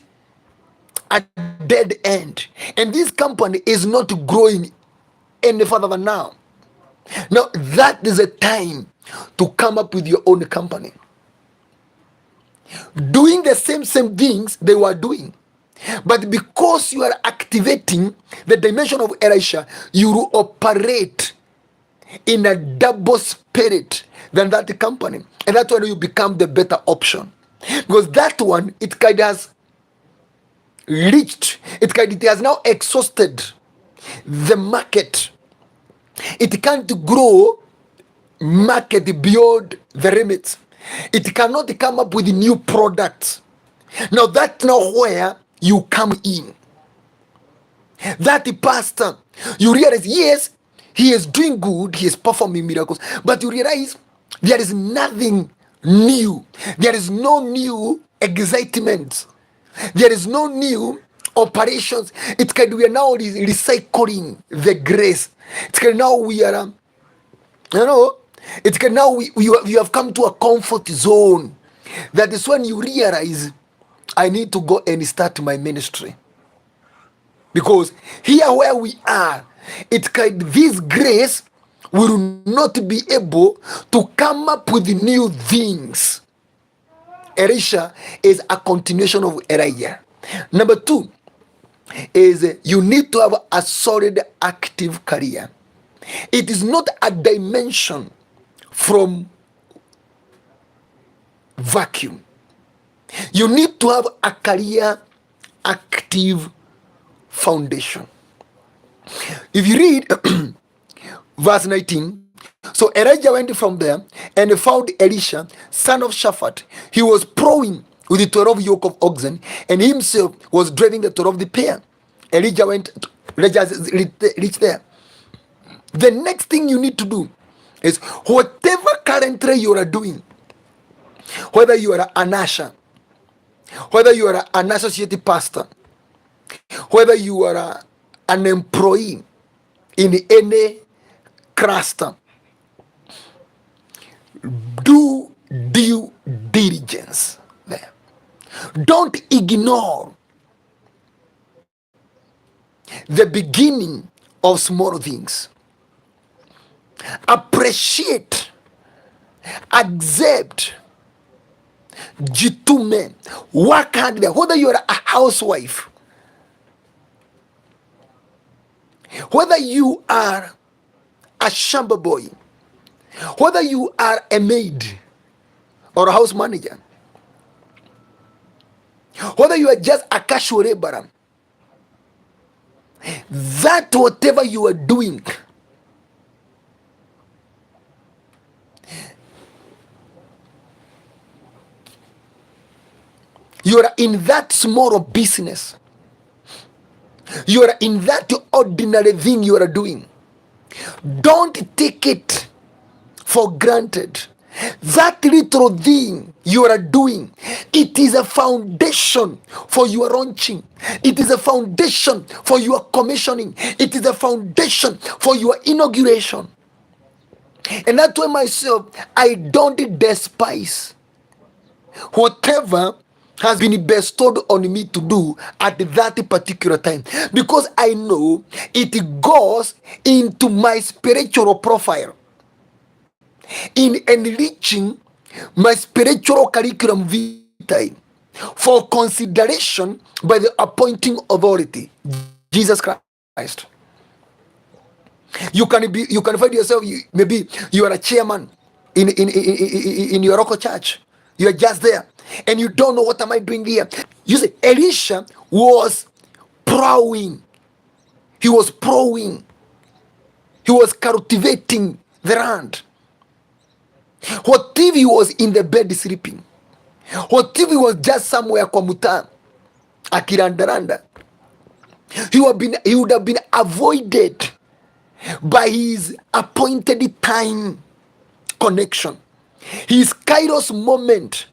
Speaker 1: a dead end. And this company is not growing any further than now. Now, that is a time to come up with your own company. Doing the same things they were doing. But because you are activating the dimension of Elisha, you will operate in a double spirit than that company. And that's when you become the better option. Because that one, it kind of has reached, it has now exhausted the market. It can't grow market beyond the limits. It cannot come up with new products. Now that's not where you come in. That pastor, you realize, yes, he is doing good, he is performing miracles, but you realize there is nothing new. There is no new excitement. There is no new operations. It's kind of, we are now recycling the grace. It's kind of now we are, it's kind of now you have come to a comfort zone. That is when you realize, I need to go and start my ministry. Because here where we are, it's kind of this grace will not be able to come up with new things. Elisha is a continuation of Elijah. Number two is you need to have a solid active career. It is not a dimension from vacuum. You need to have a career active foundation. If you read verse 19, so Elijah went from there and found Elisha, son of Shaphat. He was plowing with the 12 yoke of oxen, and himself was driving the 12 the pair. Elijah reached there. The next thing you need to do is whatever currently you are doing, whether you are an usher, whether you are an associate pastor, whether you are an employee in any cluster, do due diligence there. Don't ignore the beginning of small things. Appreciate, accept, jitume, work hard there. Whether you are a housewife, whether you are a shamba boy, whether you are a maid or a house manager, whether you are just a casual laborer, that whatever you are doing, you are in that small business, you are in that ordinary thing you are doing, don't take it for granted. That little thing you are doing, it is a foundation for your launching. It is a foundation for your commissioning. It is a foundation for your inauguration. And that's why myself, I don't despise whatever has been bestowed on me to do at that particular time, because I know it goes into my spiritual profile, in enriching my spiritual curriculum vitae for consideration by the appointing authority, Jesus Christ. You can find yourself, maybe you are a chairman in your local church. You are just there and you don't know, what am I doing here? You see, Elisha was plowing. He was plowing. He was cultivating the land. What if he was in the bed sleeping? What if he was just somewhere kwa mutaa akirandaranda? He would have been avoided by his appointed time connection. His kairos moment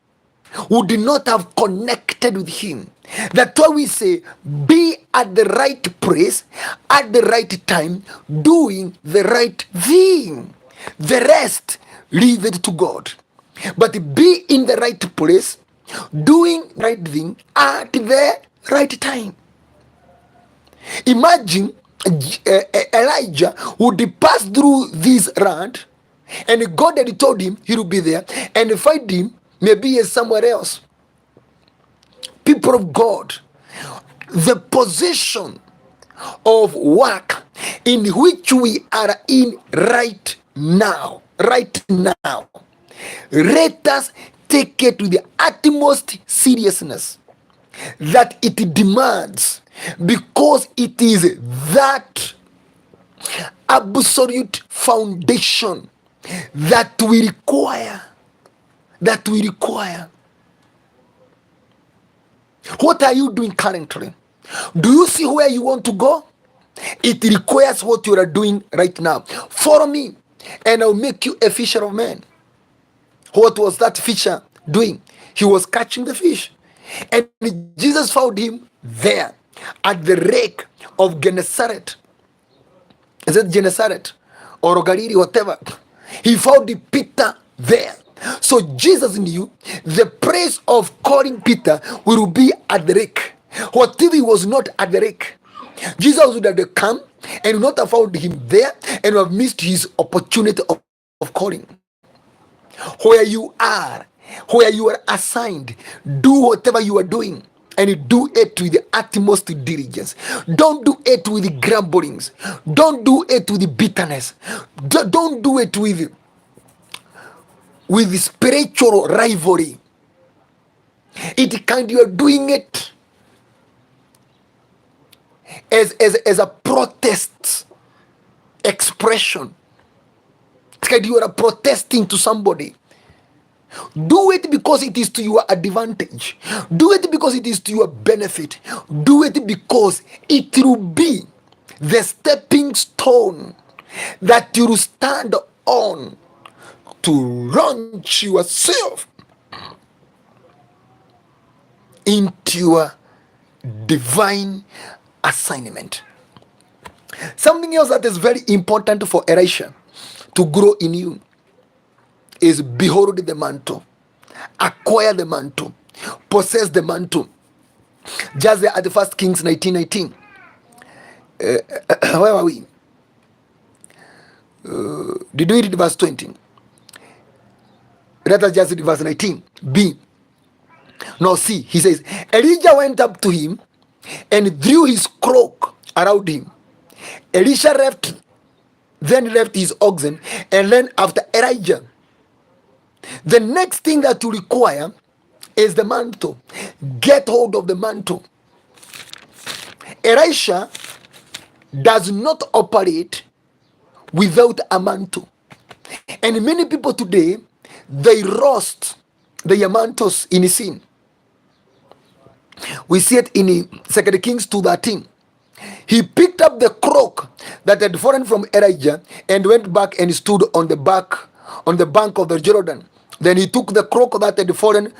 Speaker 1: would not have connected with him. That's why we say, be at the right place at the right time, doing the right thing. The rest, leave it to God. But be in the right place, doing the right thing at the right time. Imagine Elijah would pass through this land, and God had told him he would be there, and find him maybe somewhere else. People of God, the position of work in which we are in right now, let us take it with the utmost seriousness that it demands, because it is that absolute foundation that we require. What are you doing currently? Do you see where you want to go? It requires what you are doing right now. Follow me and I'll make you a fisher of men. What was that fisher doing? He was catching the fish. And Jesus found him there at the lake of Gennesaret. Is it Gennesaret or Galilee, whatever? He found Peter there. So Jesus knew the place of calling Peter will be at the lake. What if he was not at the lake? Jesus would have come and would not have found him there and would have missed his opportunity of calling. Where you are assigned, do whatever you are doing, and do it with the utmost diligence. Don't do it with grumblings. Don't do it with bitterness. Don't do it with spiritual rivalry. You are doing it as a protest expression. It's like you are protesting to somebody. Do it because it is to your advantage. Do it because it is to your benefit. Do it because it will be the stepping stone that you will stand on to launch yourself into your divine assignment. Something else that is very important for Elisha to grow in you is behold the mantle, acquire the mantle, possessed the mantle. Just there at the First Kings 19:19. Where are we? Did we read verse 20? Let us just read verse 19. B. No, C. He says, Elijah went up to him and drew his cloak around him. Elisha then left his oxen and ran after Elijah. The next thing that you require is the mantle. Get hold of the mantle. Elisha does not operate without a mantle. And many people today, they roast their mantles in sin. We see it in 2 Kings 2:13. He picked up the cloak that had fallen from Elijah and went back and stood on the bank of the Jordan. Then he took the cloak that had fallen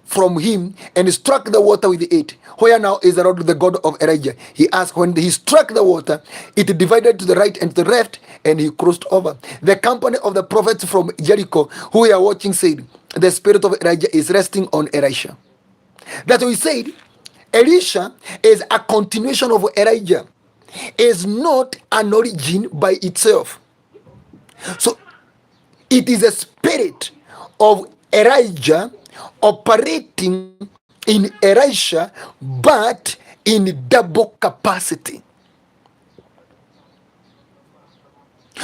Speaker 1: from him and struck the water with it. Where now is the rod of the God of Elijah? He asked. When he struck the water, it divided to the right and to the left, and he crossed over. The company of the prophets from Jericho who we are watching said, the spirit of Elijah is resting on Elisha. That we said, Elisha is a continuation of Elijah, is not an origin by itself. So it is a spirit of Elijah operating in Elisha, but in double capacity.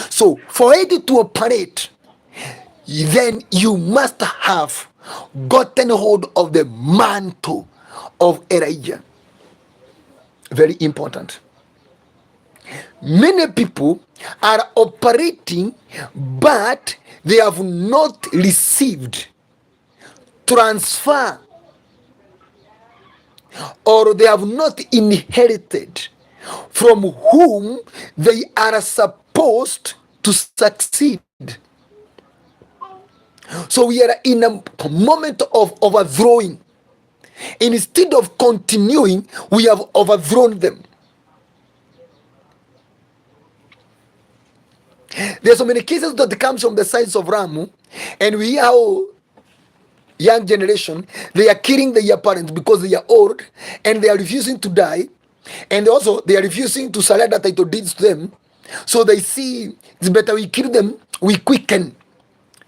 Speaker 1: So for it to operate, then you must have gotten hold of the mantle of Elijah. Very important. Many people are operating, but they have not received transfer, or they have not inherited from whom they are supposed to succeed. So we are in a moment of overthrowing. Instead of continuing, we have overthrown them. There are so many cases that comes from the sides of Ramu, and we hear how young generation, they are killing their parents because they are old and they are refusing to die, and also they are refusing to surrender title deeds to them. So they see it's better we kill them, we quicken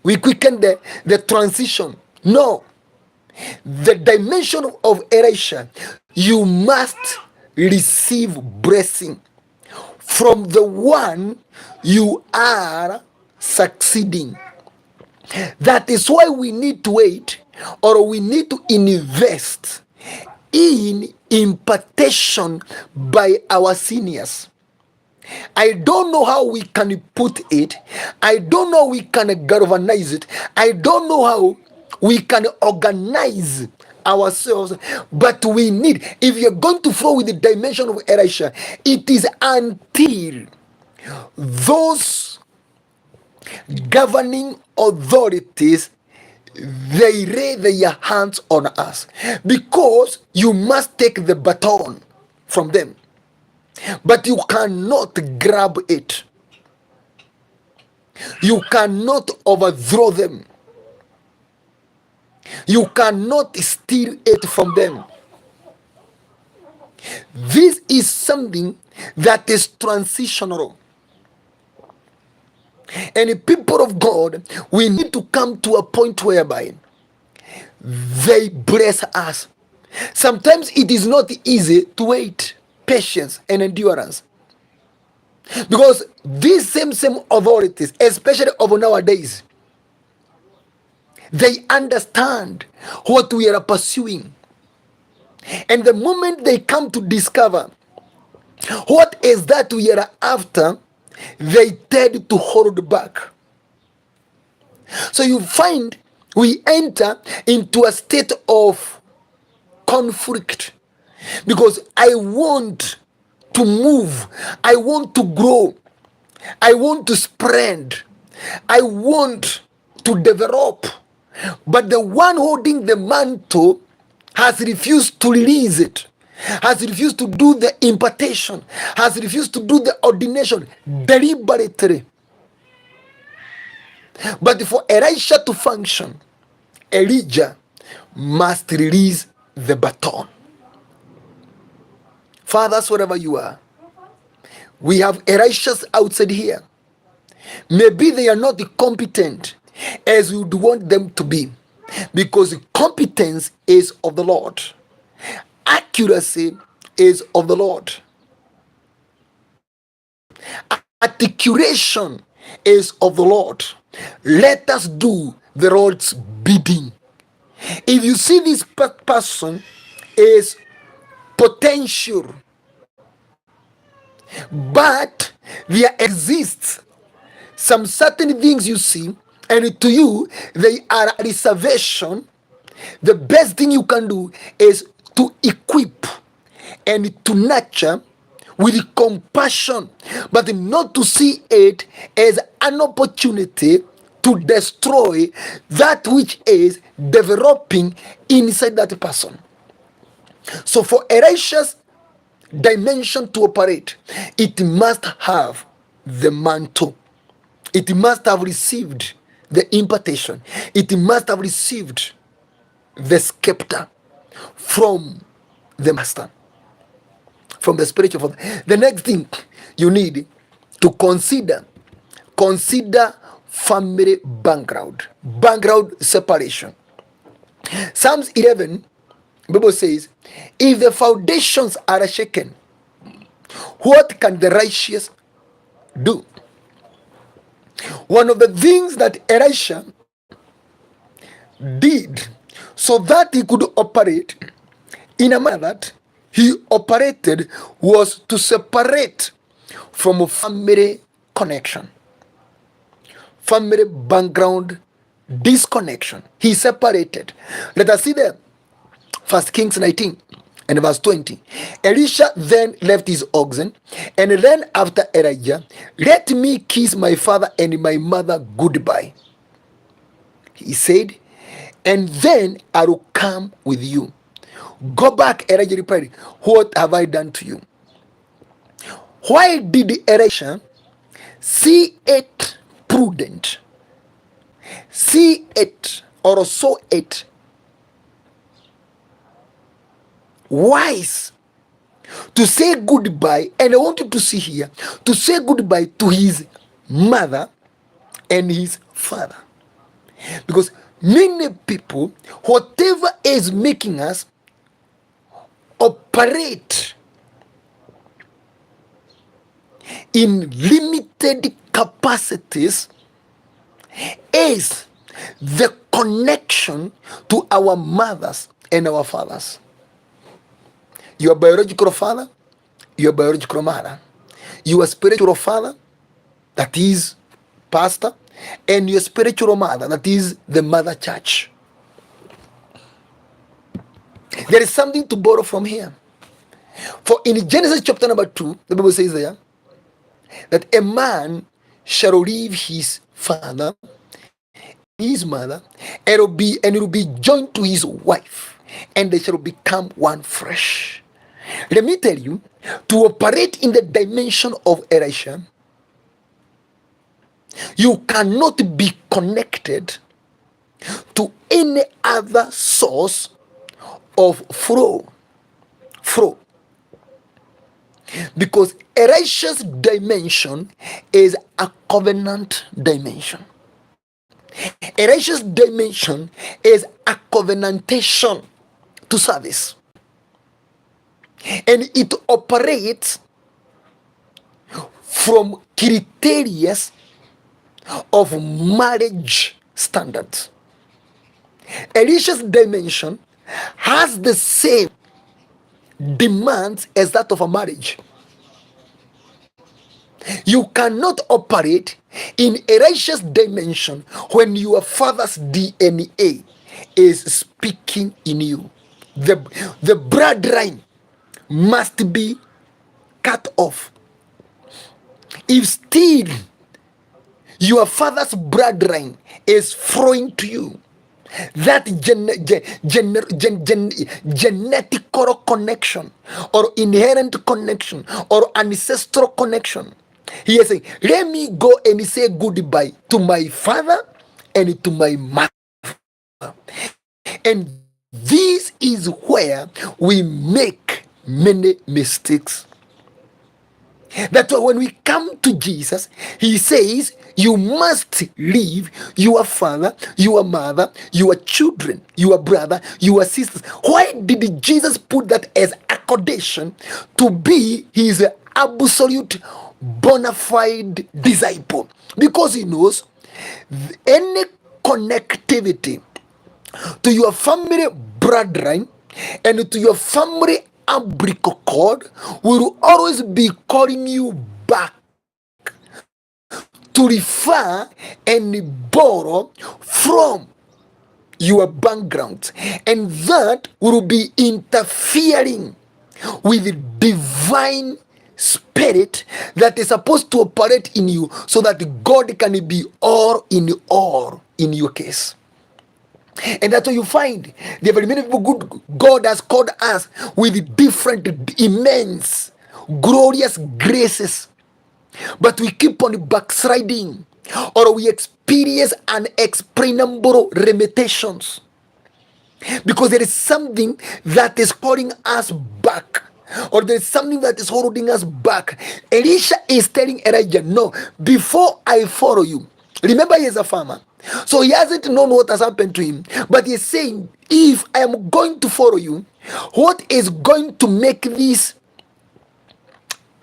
Speaker 1: the transition. No, the dimension of Elisha, you must receive blessing from the one you are succeeding. That is why we need to wait, or we need to invest in impartation by our seniors. I don't know how we can put it. I don't know how we can galvanize it. I don't know how we can organize ourselves, but we need, if you're going to flow with the dimension of Elisha, it is until those governing authorities, they lay their hands on us, because you must take the baton from them, but you cannot grab it. You cannot overthrow them. You cannot steal it from them. This is something that is transitional. And people of God, we need to come to a point whereby they bless us. Sometimes it is not easy to wait, patience and endurance, because these same authorities, especially of nowadays, they understand what we are pursuing, and the moment they come to discover what is that we are after, they tend to hold back. So you find we enter into a state of conflict, because I want to move, I want to grow, I want to spread, I want to develop, but the one holding the mantle has refused to release it, has refused to do the impartation, has refused to do the ordination deliberately. But for Elisha to function, Elijah must release the baton. Fathers, wherever you are, we have ELISHAs outside here. Maybe they are not competent as we would want them to be, because competence is of the Lord, accuracy is of the Lord, articulation is of the Lord. Let us do the Lord's bidding. If you see this person is potential, but there exists some certain things you see, and to you they are a reservation, the best thing you can do is to equip and to nurture with compassion, but not to see it as an opportunity to destroy that which is developing inside that person. So for ELISHA's dimension to operate, it must have the mantle. It must have received the impartation. It must have received the scepter from the master, from the spiritual father. The next thing you need to consider family background separation. Psalms 11, Bible says, if the foundations are shaken, what can the righteous do? One of the things that ELISHA did so that he could operate in a manner that he operated was to separate from family connection, family background disconnection. He separated. Let us see there. 1 Kings 19 and verse 20. ELISHA then left his oxen and ran after Elijah. Let me kiss my father and my mother goodbye, he said, and then I will come with you. Go back, Elijah replied. What have I done to you? Why did Elisha see it prudent, see it or saw it wise to say goodbye? And I want you to see here, to say goodbye to his mother and his father. Because many people, whatever is making us operate in limited capacities is the connection to our mothers and our fathers. Your biological father, your biological mother, your spiritual father, that is pastor, and your spiritual mother, that is the mother church. There is something to borrow from here. For in Genesis chapter number 2, the Bible says there that a man shall leave his father, his mother, and it will be joined to his wife, and they shall become one flesh. Let me tell you, to operate in the dimension of ELISHA, you cannot be connected to any other source of flow. Because ELISHA's dimension is a covenant dimension. ELISHA's dimension is a covenantation to service. And it operates from criteria of marriage standards. ELISHA's dimension has the same demands as that of a marriage. You cannot operate in ELISHA's dimension when your father's DNA is speaking in you. The bloodline must be cut off. If still your father's bloodline is flowing to you, that genetical connection or inherent connection or ancestral connection, he is saying, let me go and say goodbye to my father and to my mother. And This is where we make many mistakes. That's why when we come to Jesus, he says, you must leave your father, your mother, your children, your brother, your sisters. Why did Jesus put that as a condition to be his absolute bona fide disciple? Because he knows any connectivity to your family bloodline and to your family umbilical cord will always be calling you back to refer and borrow from your background, and that will be interfering with the divine spirit that is supposed to operate in you so that God can be all in your case. And that's what you find. There are very many people God has called us with different, immense, glorious graces. But we keep on backsliding, or we experience unexplainable limitations. Because there is something that is holding us back, or there is something that is holding us back. Elisha is telling Elijah, no, before I follow you. Remember, he is a farmer. So he hasn't known what has happened to him. But he's saying, if I am going to follow you, what is going to make this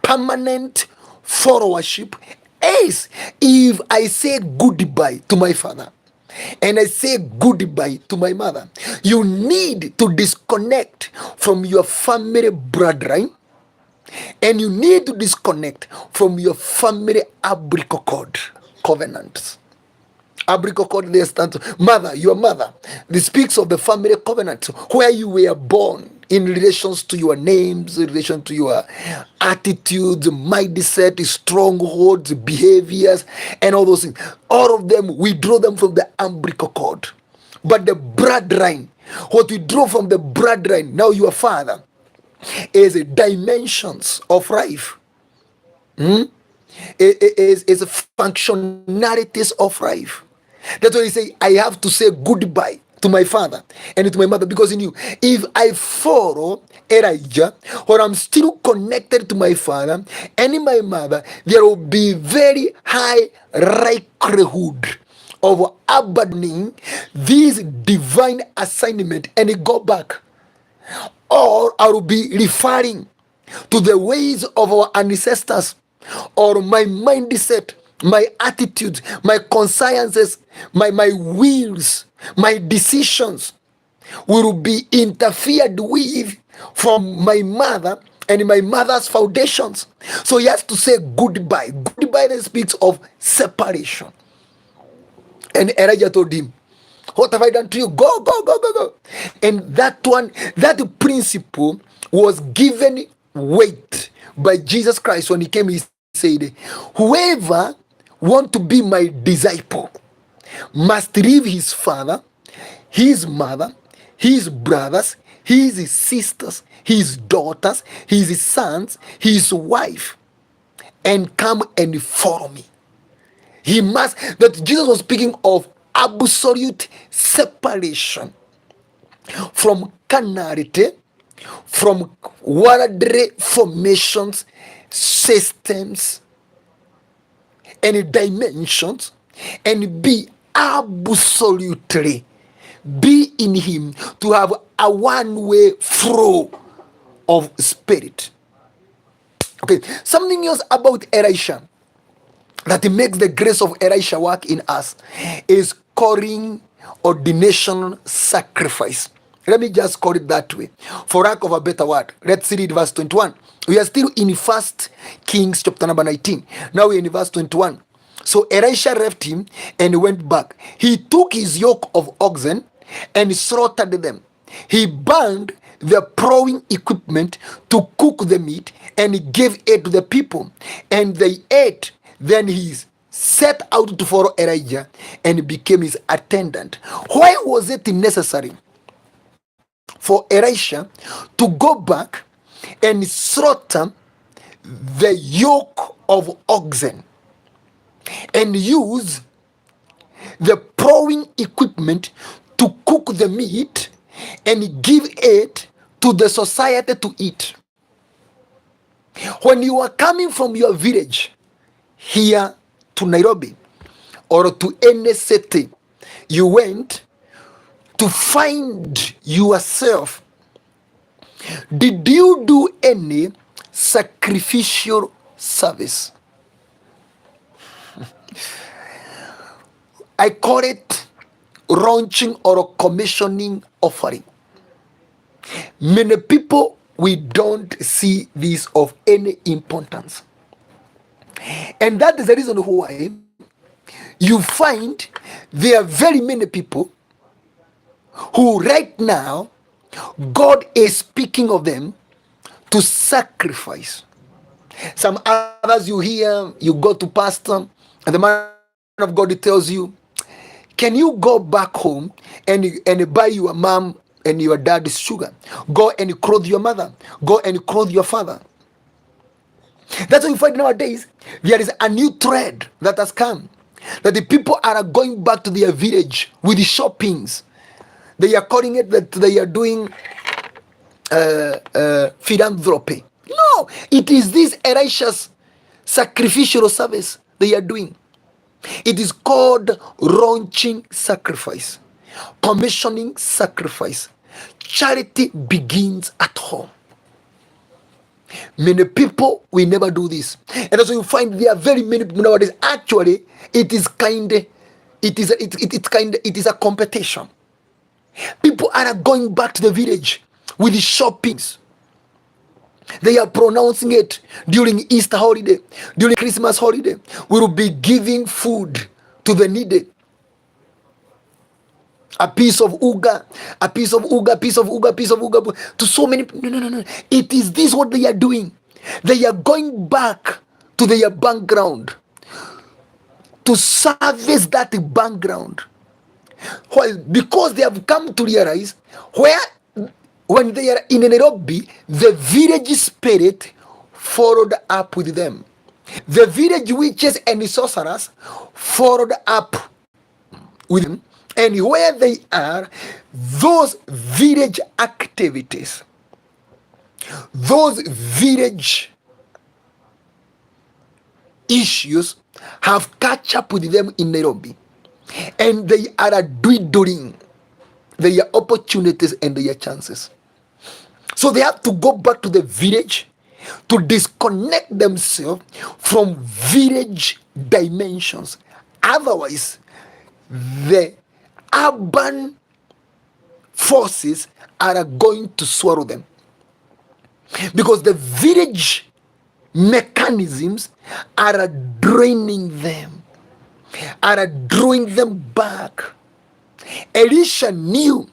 Speaker 1: permanent followership is if I say goodbye to my father and I say goodbye to my mother. You need to disconnect from your family bloodline, and you need to disconnect from your family umbilical cord covenants. Umbilical cord, there stands mother, your mother. This speaks of the family covenant where you were born, in relations to your names, in relation to your attitudes, mindset, strongholds, behaviors, and all those things. All of them, we draw them from the umbilical cord. But the bloodline, what we draw from the bloodline, now your father, is dimensions of life. Is functionalities of life. That's why he say, I have to say goodbye to my father and to my mother, because he knew if I follow Elijah, or I'm still connected to my father and my mother, there will be very high likelihood of abandoning this divine assignment and go back. Or I will be referring to the ways of our ancestors, or my mindset, my attitudes, my consciences, my wills, my decisions will be interfered with from my mother and my mother's foundations. So he has to say goodbye. Goodbye that speaks of separation. And Elijah told him, what have I done to you? Go, go, go, go, go. And that principle was given weight by Jesus Christ when he came. He said, whoever want to be my disciple must leave his father, his mother, his brothers, his sisters, his daughters, his sons, his wife, and come and follow me. He must. That Jesus was speaking of absolute separation from carnality, from worldly formations, systems, and dimensions, and be absolutely be in him, to have a one-way flow of spirit. Okay, something else about Elisha that makes the grace of Elisha work in us is calling, ordination, sacrifice. Let me just call it that way, for lack of a better word. Let's read verse 21. We are still in 1 Kings chapter number 19. Now we're in verse 21. So Elisha left him and went back. He took his yoke of oxen and slaughtered them. He burned the plowing equipment to cook the meat and gave it to the people, and they ate. Then he set out to follow Elijah and became his attendant. Why was it necessary for Elisha to go back and slaughter the yoke of oxen and use the plowing equipment to cook the meat and give it to the society to eat. When you are coming from your village here to Nairobi or to any city, you went to find yourself, did you do any sacrificial service? I call it launching or commissioning offering. Many people, we don't see this of any importance. And that is the reason why you find there are very many people who right now, God is speaking of them to sacrifice. Some others you hear, you go to pastor, and the man of God tells you, can you go back home and buy your mom and your dad sugar? Go and clothe your mother. Go and clothe your father. That's what you find nowadays. There is a new thread that has come, that the people are going back to their village with the shoppings. They are calling it that they are doing philanthropy. No, it is this ELISHA's sacrificial service they are doing. It is called launching sacrifice, commissioning sacrifice. Charity begins at home. Many people will never do this, and that's why you find there are very many people nowadays. Actually, it is a competition. People are going back to the village with the shoppings. They are pronouncing it during Easter holiday, during Christmas holiday. We will be giving food to the needy. A piece of uga, a piece of uga, piece of uga, piece of uga, to so many. No. It is this what they are doing. They are going back to their background to service that background. Well, because they have come to realize when they are in Nairobi, the village spirit followed up with them. The village witches and sorcerers followed up with them. And where they are, those village activities, those village issues have catch up with them in Nairobi. And they are dwindling their opportunities and their chances. So they have to go back to the village to disconnect themselves from village dimensions. Otherwise, the urban forces are going to swallow them. Because the village mechanisms are draining them, are drawing them back. Elisha knew,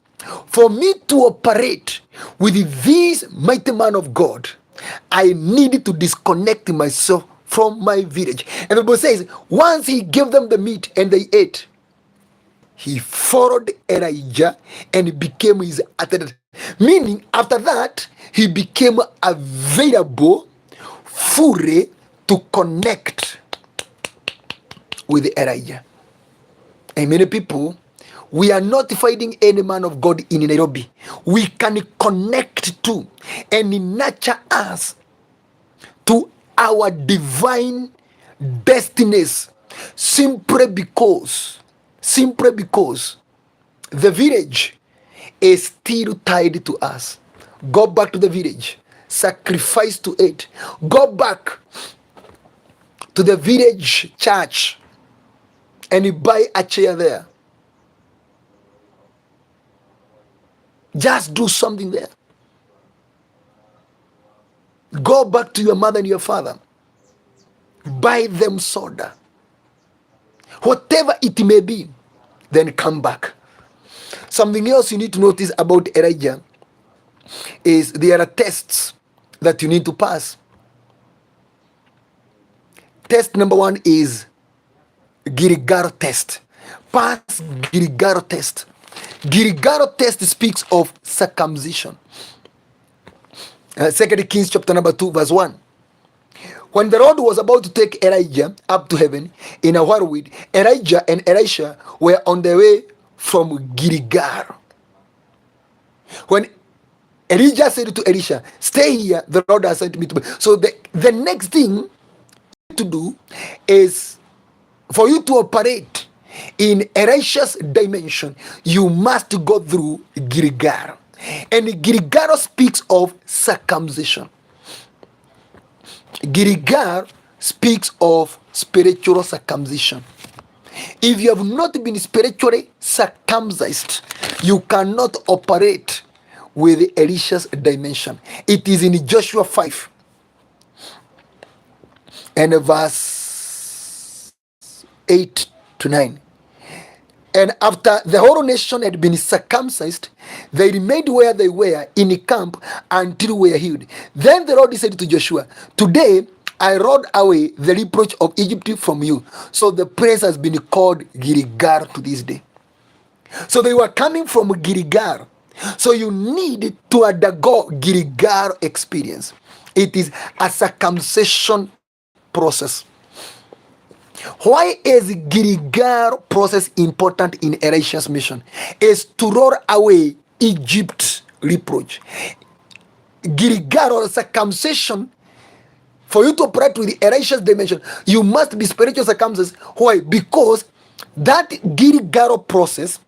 Speaker 1: for me to operate with this mighty man of God, I needed to disconnect myself from my village. And the Bible says, once he gave them the meat and they ate, he followed Elijah and became his attendant. Meaning, after that, he became available fully to connect with Elijah. And many people, we are not fighting any man of God in Nairobi. We can connect to and nurture us to our divine destinies simply because the village is still tied to us. Go back to the village, sacrifice to it. Go back to the village church and you buy a chair there. Just do something there. Go back to your mother and your father. Buy them soda. Whatever it may be, then come back. Something else you need to notice about Elijah is there are tests that you need to pass. Test number 1 is Gilgal test. Pass Gilgal test. Gilgal test speaks of circumcision. 2 Kings chapter number 2 verse 1. When the Lord was about to take Elijah up to heaven in a whirlwind, Elijah and Elisha were on their way from Gilgal. When Elijah said to Elisha, stay here, the Lord has sent me to. So the next thing to do is for you to operate in Elisha's dimension, you must go through Gilgal. And Gilgal speaks of circumcision. Gilgal speaks of spiritual circumcision. If you have not been spiritually circumcised, you cannot operate with Elisha's dimension. It is in Joshua 5 and verse 8 to 9. And after the whole nation had been circumcised, they remained where they were in a camp until we were healed. Then the Lord said to Joshua, today I rolled away the reproach of Egypt from you. So the place has been called Gilgal to this day. So they were coming from Gilgal. So you need to undergo Gilgal experience. It is a circumcision process. Why is Gilgal process important in Elisha's mission? Is to roll away Egypt's reproach. Gilgal or circumcision, for you to operate with Elisha's dimension, you must be spiritual circumcised. Why? Because that Gilgal process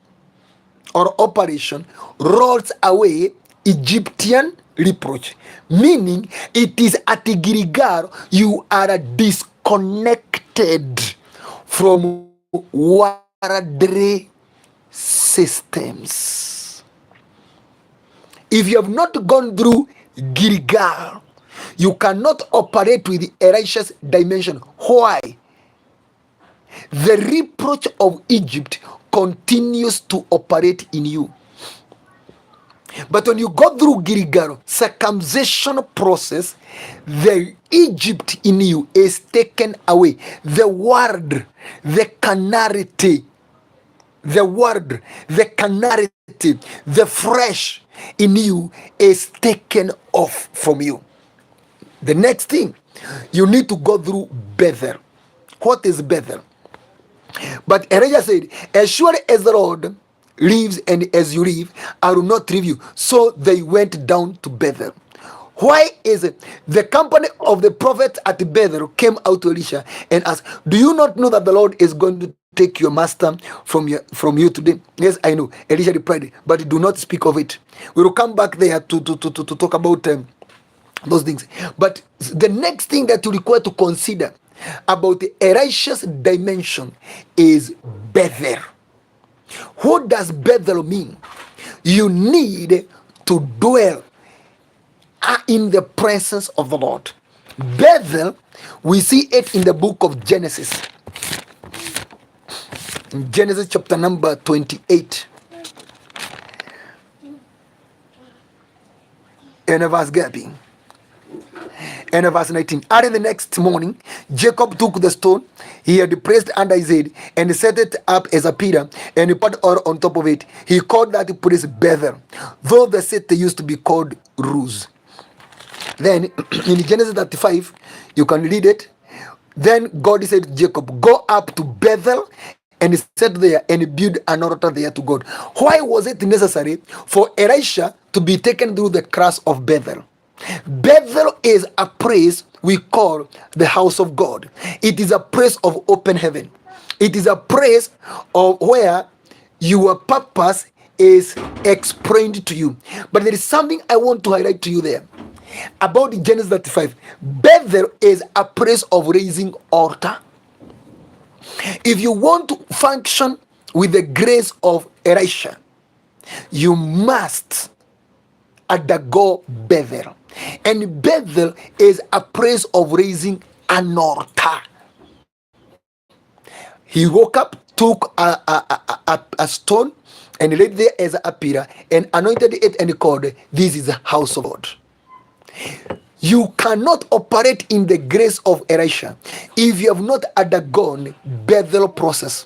Speaker 1: or operation rolls away Egyptian reproach. Meaning, it is at Gilgal you are disconnected from worldly systems. If you have not gone through Gilgal, you cannot operate with Elisha's dimension. Why? The reproach of Egypt continues to operate in you. But when you go through Gilgal circumcision process, the Egypt in you is taken away. The word, the carnality, the flesh in you is taken off from you. The next thing, you need to go through Bethel. What is Bethel? But Elijah said, as surely as the Lord lives and as you live, I will not leave you. So they went down to Bethel. Why is it? The company of the prophets at Bethel came out to Elisha and asked, do you not know that the Lord is going to take your master from you today? Yes, I know. Elisha replied, but do not speak of it. We will come back there to talk about those things. But the next thing that you require to consider about the Elisha's dimension is Bethel. What does Bethel mean? You need to dwell in the presence of the Lord. Bethel, we see it in the book of Genesis. In Genesis chapter number 28. And verse Gabi. And verse 19. Early the next morning, Jacob took the stone he had placed under his head and set it up as a pillar, and he put oil on top of it. He called that place Bethel, though the city used to be called Ruz. Then in Genesis 35, you can read it. Then God said to Jacob, go up to Bethel and set there and build an altar there to God. Why was it necessary for Elisha to be taken through the cross of Bethel? Bethel is a place we call the house of God. It is a place of open heaven. It is a place of where your purpose is explained to you. But there is something I want to highlight to you there about Genesis 35. Bethel is a place of raising altar. If you want to function with the grace of Elisha, you must undergo Bethel. And Bethel is a place of raising an altar. He woke up, took a stone, and laid there as a pillar, and anointed it, and he called, this is the house of God. You cannot operate in the grace of Elisha if you have not undergone Bethel process.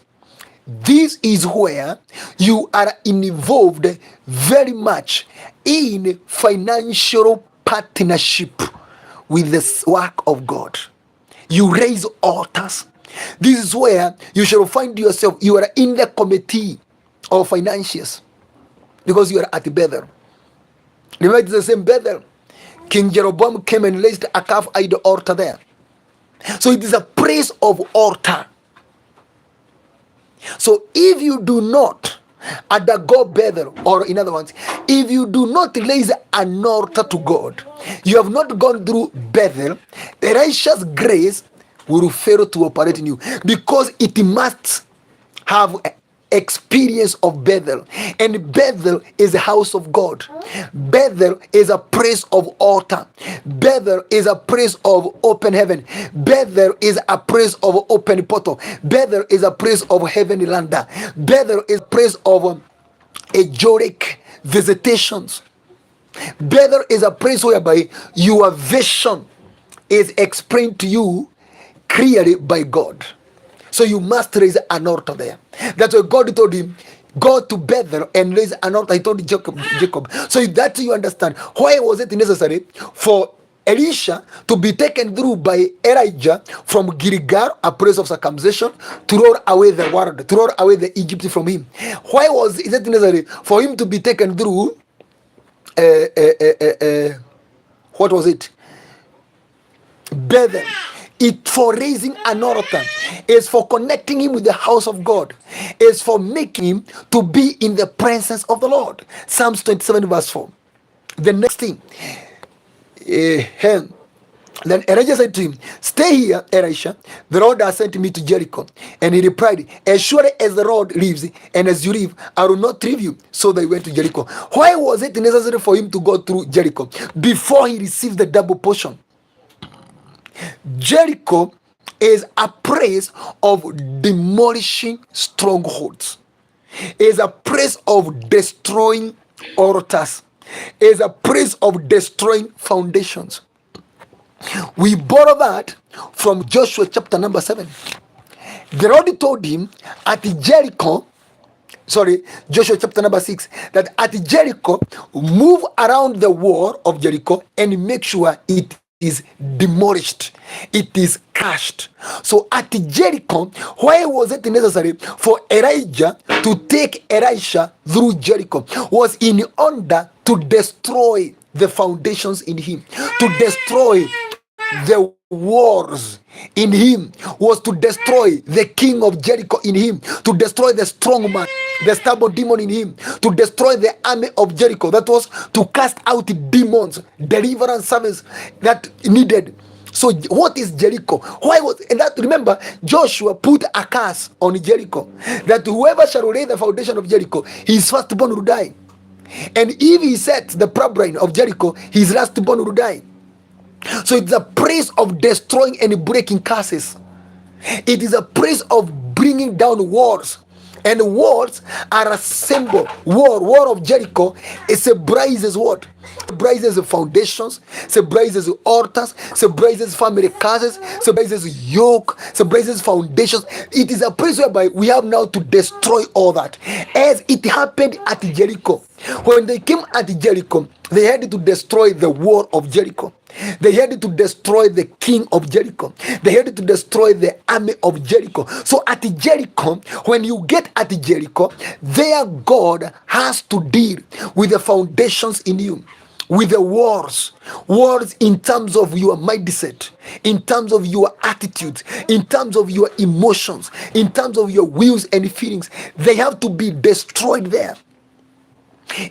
Speaker 1: This is where you are involved very much in financial partnership with the work of God. You raise altars. This is where you shall find yourself. You are in the committee of financiers because you are at Bethel. Remember, it's the same Bethel. King Jeroboam came and raised a calf idol altar there. So it is a place of altar. So if you do not undergo Bethel, or in other words, if you do not raise an altar to God, you have not gone through Bethel, the righteous grace will fail to operate in you, because it must have experience of Bethel. And Bethel is a house of God. Bethel is a place of altar. Bethel is a place of open heaven. Bethel is a place of open portal. Bethel is a place of heavenly land. Bethel is a place of angelic visitations. Bethel is a place whereby your vision is explained to you clearly by God. So you must raise an altar there. That's why God told him, go to Bethel and raise an altar. He told Jacob. So that you understand, why was it necessary for Elisha to be taken through by Elijah from Gilgal, a place of circumcision, to roll away the world, to roll away the Egypt from him? Why was it necessary for him to be taken through what was it? Bethel. It for raising an altar, is for connecting him with the house of God, is for making him to be in the presence of the Lord. Psalms 27 verse 4. The next thing, then Elijah said to him, stay here, Elisha, the Lord has sent me to Jericho. And he replied, as surely as the Lord lives, and as you live, I will not leave you. So they went to Jericho. Why was it necessary for him to go through Jericho before he received the double portion? Jericho is a place of demolishing strongholds, is a place of destroying altars, is a place of destroying foundations. We borrow that from Joshua chapter number 7. The Lord told him at Jericho, Joshua chapter number 6, that at Jericho, move around the wall of Jericho and make sure it is demolished, it is crushed. So at Jericho, why was it necessary for Elijah to take Elisha through Jericho? Was in order to destroy the foundations in him, to destroy the wars in him, was to destroy the king of Jericho in him, to destroy the strong man, the stubborn demon in him, to destroy the army of Jericho. That was to cast out demons, deliverance service that needed. So what is Jericho? Why was, and that, remember, Joshua put a curse on Jericho, that whoever shall lay the foundation of Jericho, his firstborn will die. And if he sets the problem of Jericho, his lastborn will die. So it's a place of destroying and breaking curses. It is a place of bringing down walls. And walls are a symbol. Wall of Jericho, it symbolizes what? It symbolizes foundations, symbolizes altars, symbolizes family curses, symbolizes yoke, symbolizes foundations. It is a place whereby we have now to destroy all that. As it happened at Jericho. When they came at Jericho, they had to destroy the wall of Jericho. They had to destroy the king of Jericho. They had to destroy the army of Jericho. So at Jericho, when you get at Jericho, there God has to deal with the foundations in you, with the wars in terms of your mindset, in terms of your attitudes, in terms of your emotions, in terms of your wills and feelings. They have to be destroyed there.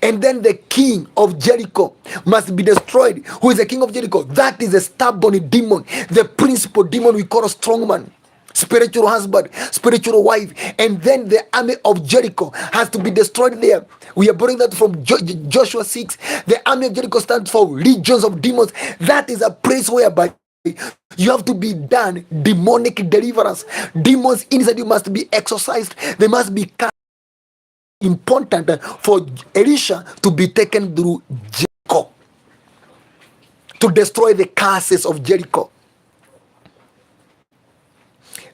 Speaker 1: And then the king of Jericho must be destroyed. Who is the king of Jericho? That is a stubborn demon, the principal demon we call a strong man, spiritual husband, spiritual wife. And then the army of Jericho has to be destroyed there. We are borrowing that from Joshua 6. The army of Jericho stands for legions of demons. That is a place whereby you have to be done demonic deliverance. Demons inside you must be exorcised. They must be cast. Important for Elisha to be taken through Jericho to destroy the curses of Jericho.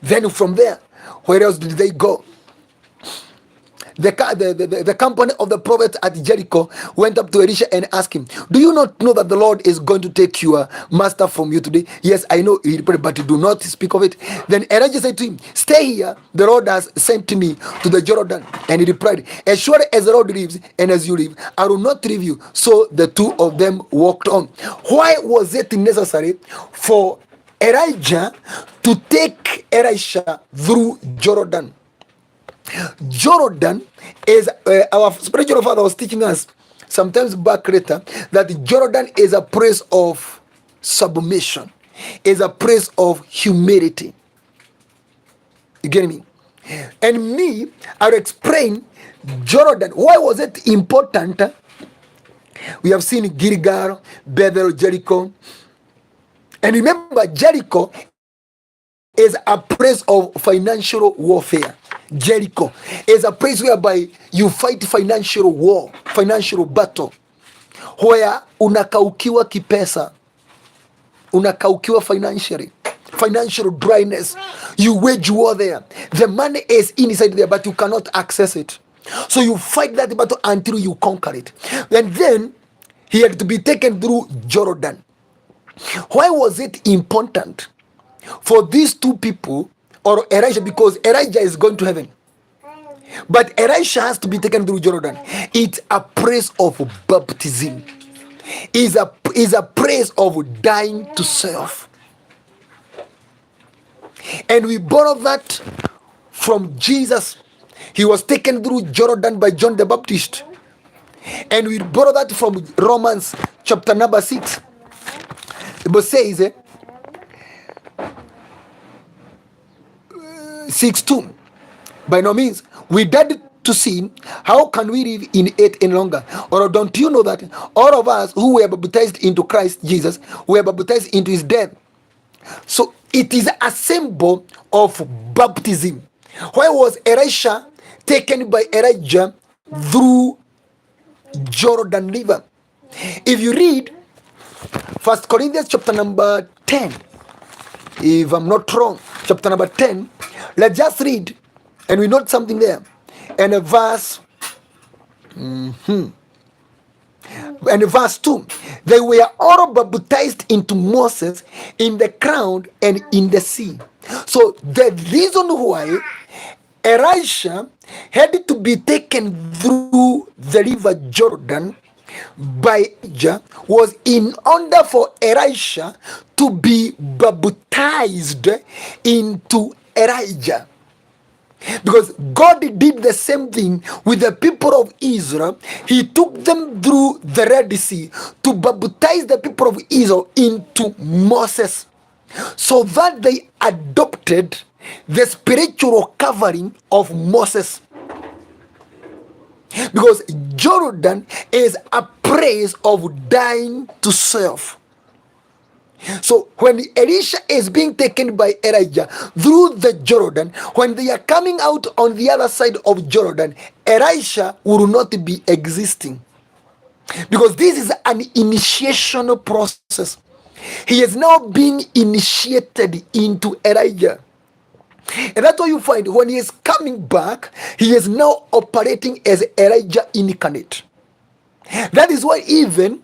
Speaker 1: Then from there, where else did they go? the company of the prophet at Jericho went up to Elisha and asked him, do you not know that the Lord is going to take your master from you today? Yes, I know, he replied, but do not speak of it. Then Elijah said to him, stay here, the Lord has sent me to the Jordan. And he replied, as sure as the Lord lives and as you live, I will not leave you. So the two of them walked on. Why was it necessary for Elijah to take Elisha through Jordan? Jordan is, our spiritual father was teaching us sometimes back later, that Jordan is a place of submission, is a place of humility. You get me? And me, I'll explain Jordan. Why was it important? We have seen Gilgal, Bethel, Jericho. And remember, Jericho is a place of financial warfare. Jericho is a place whereby you fight financial war, financial battle, where unakaukiwa kipesa, unakaukiwa financially, financial dryness. You wage war there. The money is inside there, but you cannot access it. So you fight that battle until you conquer it. And then he had to be taken through Jordan. Why was it important for these two people, or Elijah? Because Elijah is going to heaven, but Elisha has to be taken through Jordan. It's a place of baptism. Is a place of dying to self. And we borrow that from Jesus. He was taken through Jordan by John the Baptist. And we borrow that from Romans chapter number 6. The Bible says, 6:2, by no means we died to sin, how can we live in it any longer? Or don't you know that all of us who were baptized into Christ Jesus were baptized into his death? So it is a symbol of baptism. Why was Elisha taken by Elijah through Jordan River? If you read 1 Corinthians chapter number 10, if I'm not wrong, chapter number 10, let's just read and we note something there. And a verse, and verse 2, they were all baptized into Moses in the ground and in the sea. So the reason why Elisha had to be taken through the river Jordan by Elijah was in order for Elisha to be baptized into Elijah. Because God did the same thing with the people of Israel. He took them through the Red Sea to baptize the people of Israel into Moses, so that they adopted the spiritual covering of Moses. Because Jordan is a place of dying to self. So when Elisha is being taken by Elijah through the Jordan, when they are coming out on the other side of Jordan, Elisha will not be existing. Because this is an initiation process. He is now being initiated into Elijah. And that's why you find when he is coming back, he is now operating as Elijah incarnate. That is why even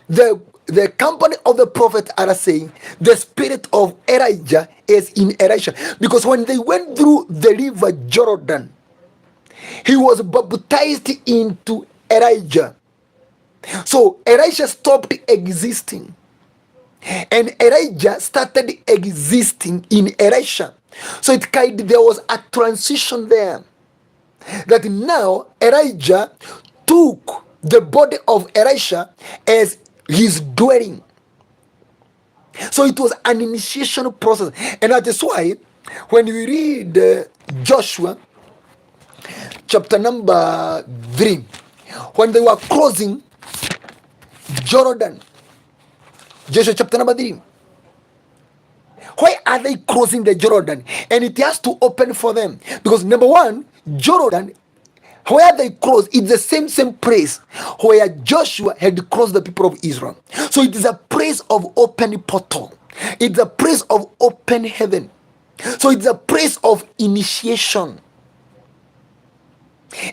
Speaker 1: the company of the prophet are saying the spirit of Elijah is in Elisha. Because when they went through the river Jordan, he was baptized into Elijah. So Elisha stopped existing, and Elijah started existing in Elisha. So there was a transition there, that now Elijah took the body of Elisha as his dwelling. So it was an initiation process. And that is why when we read Joshua chapter number 3, when they were crossing Jordan, Joshua chapter number 3, why are they crossing the Jordan? And it has to open for them. Because number one, Jordan, where they cross, it's the same place where Joshua had crossed the people of Israel. So it is a place of open portal. It's a place of open heaven. So it's a place of initiation.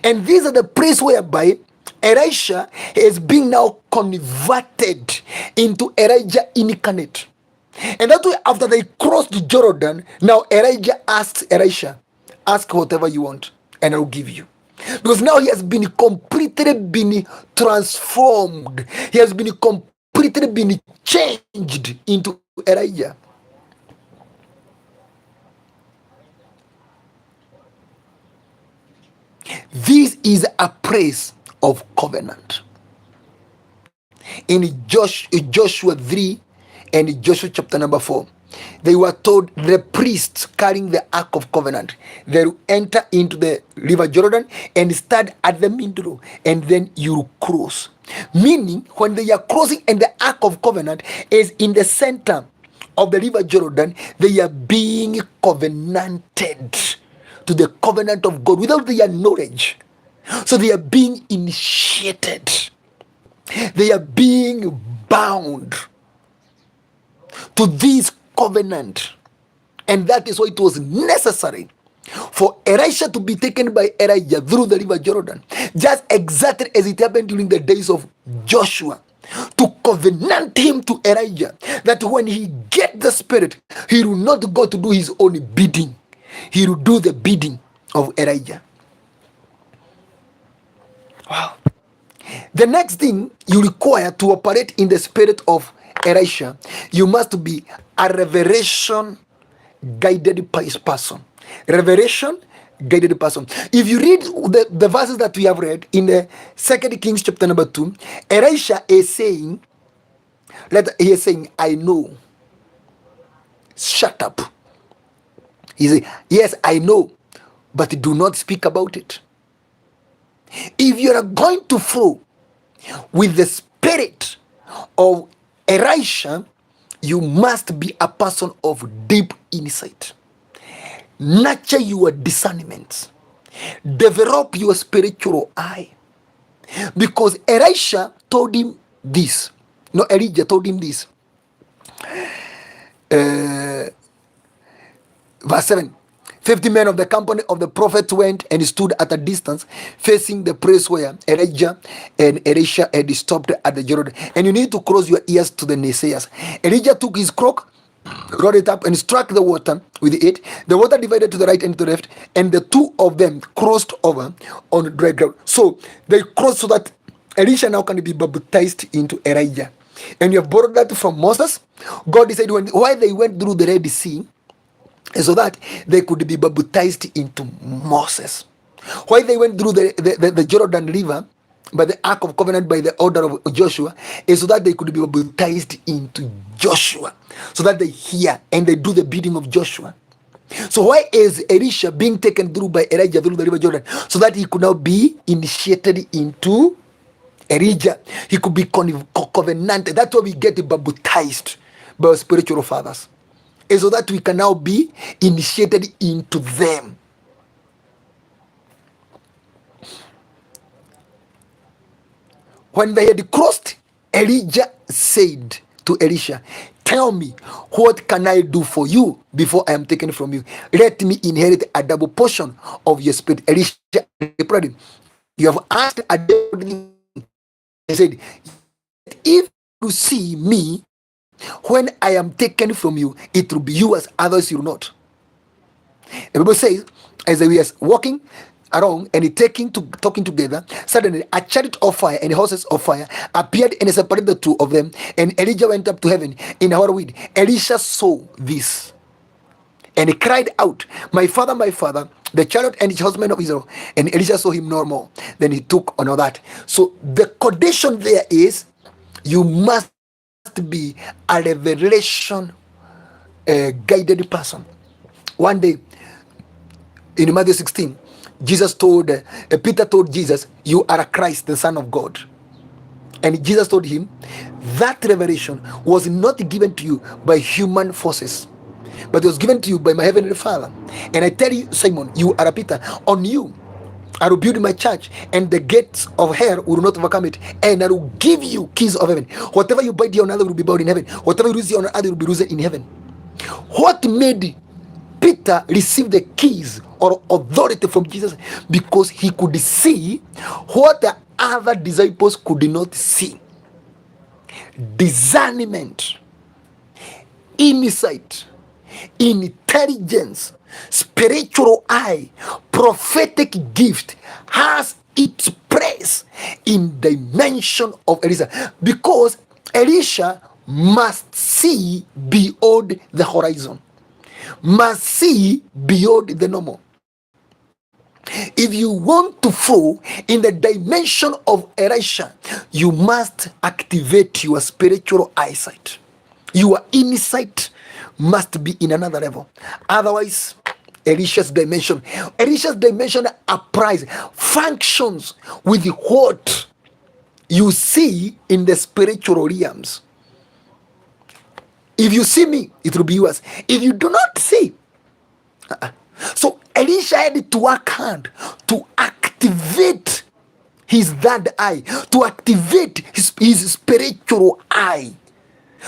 Speaker 1: And these are the place whereby Elisha is being now converted into Elijah incarnate. And that way, after they crossed Jordan, now Elijah asks Elisha, ask whatever you want, and I'll give you. Because now he has been completely been transformed. He has been completely been changed into Elijah. This is a praise of covenant. In Joshua 3 and Joshua chapter number 4, they were told the priests carrying the Ark of Covenant, they will enter into the river Jordan and stand at the middle, and then you cross. Meaning, when they are crossing and the Ark of Covenant is in the center of the river Jordan, they are being covenanted to the covenant of God without their knowledge. So they are being initiated. They are being bound to this covenant. And that is why it was necessary for Elisha to be taken by Elijah through the river Jordan, just exactly as it happened during the days of Joshua, to covenant him to Elijah, that when he get the Spirit, he will not go to do his own bidding. He will do the bidding of Elijah. Wow. The next thing you require to operate in the spirit of Elisha, you must be a revelation guided person. Revelation guided person. If you read the verses that we have read in the 2 Kings chapter number 2, Elisha is saying, he is saying, I know. Shut up. He said, yes, I know, but do not speak about it. If you are going to flow with the spirit of Elisha, you must be a person of deep insight. Nurture your discernment. Develop your spiritual eye. Because Elisha told him this. No, Elijah told him this. Verse 7. 50 men of the company of the prophet went and stood at a distance, facing the place where Elijah and Elisha had stopped at the Jordan. And you need to close your ears to the naysayers. Elijah took his crook, rolled it up, and struck the water with it. The water divided to the right and to the left, and the two of them crossed over on dry ground. So they crossed so that Elisha now can be baptized into Elijah. And you have borrowed that from Moses. God decided why they went through the Red Sea, so that they could be baptized into Moses. Why they went through the Jordan River by the Ark of Covenant by the order of Joshua is so that they could be baptized into Joshua, so that they hear and they do the bidding of Joshua. So why is Elisha being taken through by Elijah through the river Jordan? So that he could now be initiated into Elijah. He could be covenanted. That's why we get baptized by our spiritual fathers, is so that we can now be initiated into them. When they had crossed, Elijah said to Elisha, tell me, what can I do for you before I am taken from you? Let me inherit a double portion of your spirit. Elisha replied him, you have asked a double thing. He said, if you see me when I am taken from you, it will be you as others you will not. The Bible says, as they were walking around and talking together, suddenly a chariot of fire and horses of fire appeared and separated the two of them, and Elijah went up to heaven in a whirlwind. Elisha saw this and he cried out, my father, the chariot and its horsemen of Israel. And Elisha saw him no more. Then he took on all that. So the condition there is, you must be a revelation guided person. One day in Matthew 16, Peter told Jesus, you are a Christ, the Son of God. And Jesus told him, that revelation was not given to you by human forces, but it was given to you by my heavenly Father. And I tell you, Simon, you are a Peter. On you I will build my church, and the gates of hell will not overcome it. And I will give you keys of heaven. Whatever you bind here on earth will be bound in heaven. Whatever you loose here on earth will be loosed in heaven. What made Peter received the keys or authority from Jesus because he could see what the other disciples could not see. Discernment, insight, intelligence, spiritual eye, prophetic gift has its place in dimension of Elisha, because Elisha must see beyond the horizon, must see beyond the normal. If you want to flow in the dimension of Elisha, you must activate your spiritual eyesight. Your insight must be in another level. Otherwise, Elisha's dimension applies, functions with what you see in the spiritual realms. If you see me, it will be yours. If you do not see, so Elisha had to work hard to activate his third eye, to activate his spiritual eye,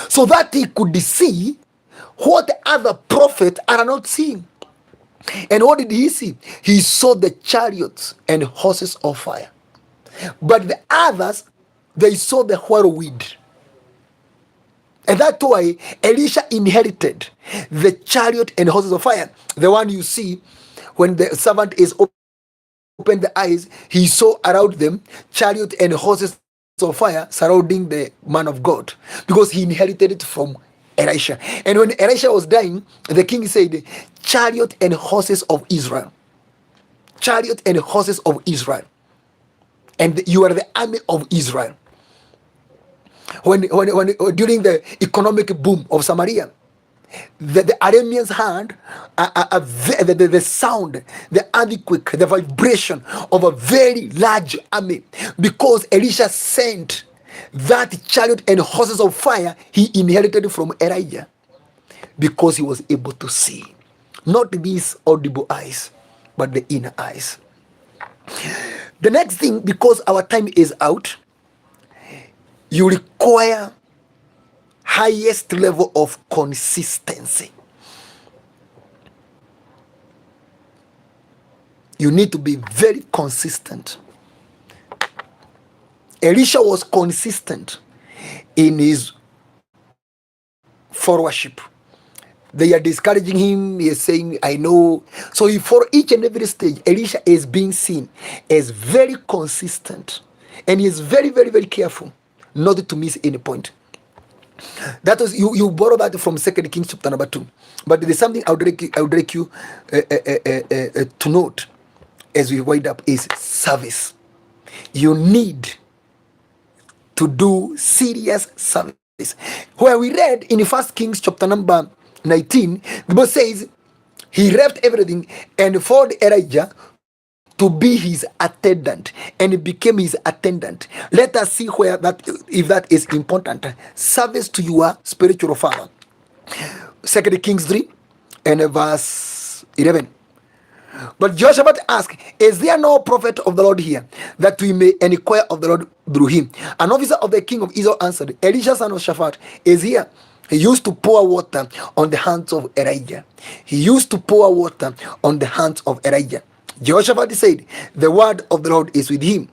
Speaker 1: so that he could see what the other prophets are not seeing. And what did he see? He saw the chariots and horses of fire. But the others, they saw the whirlwind. And that's why Elisha inherited the chariot and horses of fire. The one you see when the servant is opened the eyes, he saw around them chariot and horses of fire surrounding the man of God, because he inherited it from Elisha. And when Elisha was dying, the king said, chariot and horses of Israel. Chariot and horses of Israel. And you are the army of Israel. When during the economic boom of Samaria, the Arameans had the sound, the earthquake, the vibration of a very large army, because Elisha sent that chariot and horses of fire he inherited from Elijah, because he was able to see, not these audible eyes, but the inner eyes. The next thing, because our time is out, you require highest level of consistency. You need to be very consistent. Elisha was consistent in his followership. They are discouraging him. He is saying, I know. So for each and every stage, Elisha is being seen as very consistent. And he is very, very, very careful not to miss any point. That was you borrow that from 2 Kings chapter number 2. But there's something I would like you to note as we wind up is service. You need to do serious service. Where we read in 1 Kings chapter number 19, the Bible says he left everything and followed Elijah to be his attendant, and he became his attendant. Let us see where that, if that is important. Service to your spiritual father. 2 Kings 3 and verse 11. But Jehoshaphat asked, is there no prophet of the Lord here, that we may inquire of the Lord through him? An officer of the king of Israel answered, Elisha son of Shaphat is here. He used to pour water on the hands of Elijah. He used to pour water on the hands of Elijah. Jehoshaphat said, the word of the Lord is with him.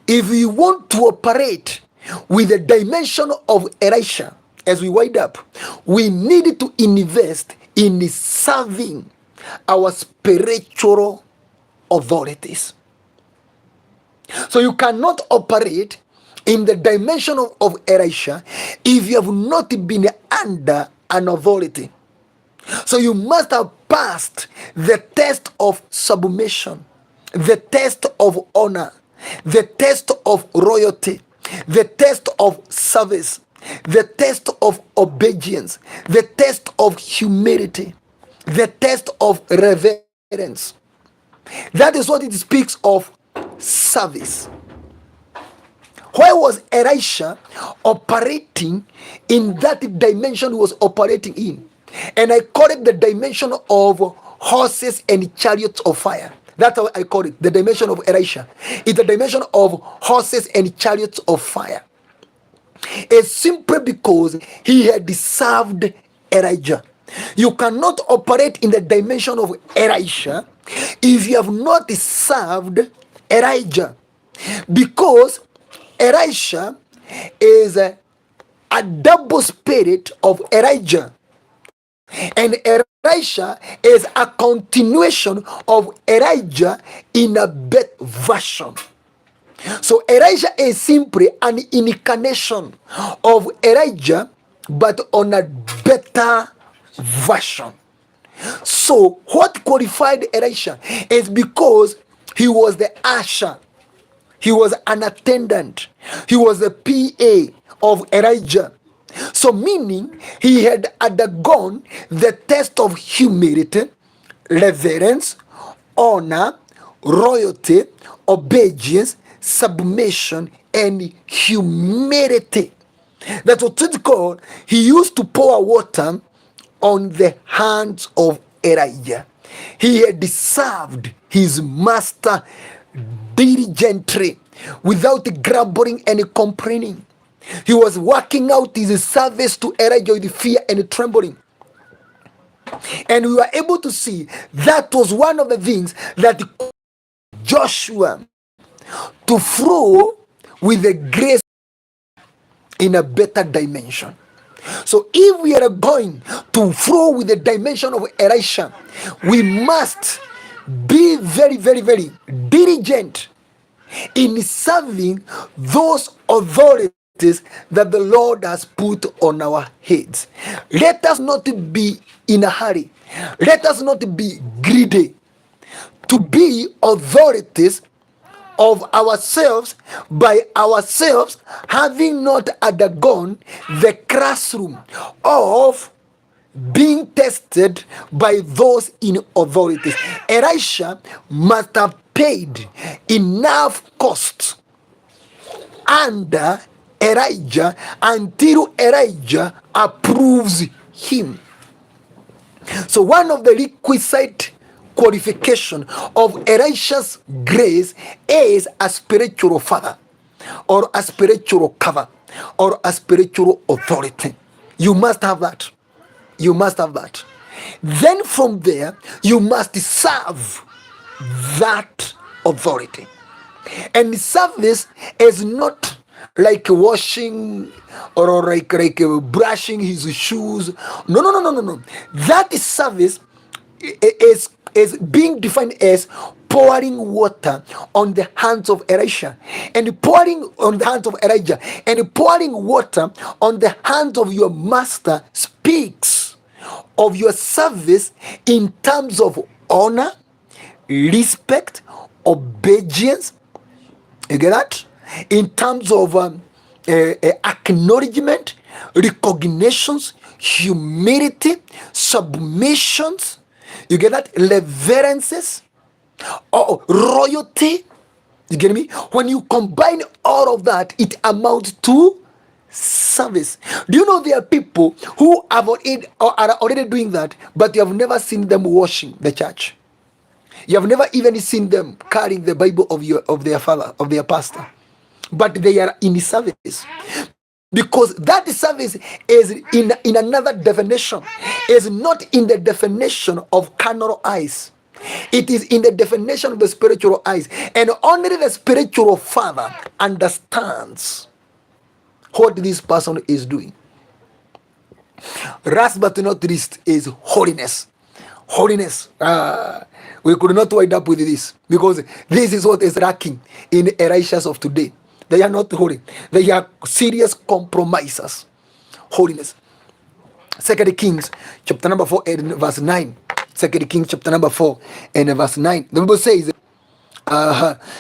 Speaker 1: If we want to operate with the dimension of Elisha, as we wind up, we need to invest in serving our spiritual authorities. So you cannot operate in the dimension of Elisha if you have not been under an authority. So you must have passed the test of submission, the test of honor, the test of royalty, the test of service, the test of obedience, the test of humility, the test of reverence. That is what it speaks of service. Where was Elisha operating in that dimension he was operating in? And I call it the dimension of horses and chariots of fire. That's how I call it. The dimension of Elisha is the dimension of horses and chariots of fire. It's simply because he had served Elijah. You cannot operate in the dimension of Elisha if you have not served Elijah, because Elisha is a double spirit of Elijah, and Elisha is a continuation of Elijah in a better version. So Elijah is simply an incarnation of Elijah, but on a better version. So what qualified Elisha is because he was the usher, he was an attendant, he was the PA of Elijah. So meaning he had undergone the test of humility, reverence, honor, royalty, obedience, submission, and humility. That's what it's called. He used to pour water on the hands of Elijah. He had served his master diligently without grumbling and complaining. He was working out his service to Elijah with fear and trembling. And we were able to see that was one of the things that Joshua to flow with the grace in a better dimension. So if we are going to flow with the dimension of Elisha, we must be very, very, very diligent in serving those authorities that the Lord has put on our heads. Let us not be in a hurry. Let us not be greedy to be authorities of ourselves by ourselves, having not undergone the classroom of being tested by those in authorities. Elisha must have paid enough cost under Elijah until Elijah approves him. So one of the requisite qualification of Elisha's grace is a spiritual father, or a spiritual cover, or a spiritual authority. You must have that. You must have that. Then from there, you must serve that authority. And service is not like washing or like brushing his shoes. No. That is service is being defined as pouring water on the hands of Elisha, and pouring on the hands of Elijah, and pouring water on the hands of your master speaks of your service in terms of honor, respect, obedience. You get that? In terms of acknowledgement, recognitions, humility, submissions. You get that? Reverences, or royalty. You get me? When you combine all of that, it amounts to service. Do you know there are people who have already, or are already doing that, but you have never seen them washing the church? You have never even seen them carrying the Bible of their father, of their pastor, but they are in service. Because that service is in another definition, is not in the definition of carnal eyes. It is in the definition of the spiritual eyes. And only the spiritual father understands what this person is doing. Last but not least is holiness. Holiness. We could not wind up with this, because this is what is lacking in Elishas of today. They are not holy. They are serious compromisers. Holiness. 2 Kings chapter number 4 and verse 9. 2 Kings chapter number 4 and verse 9. The Bible says,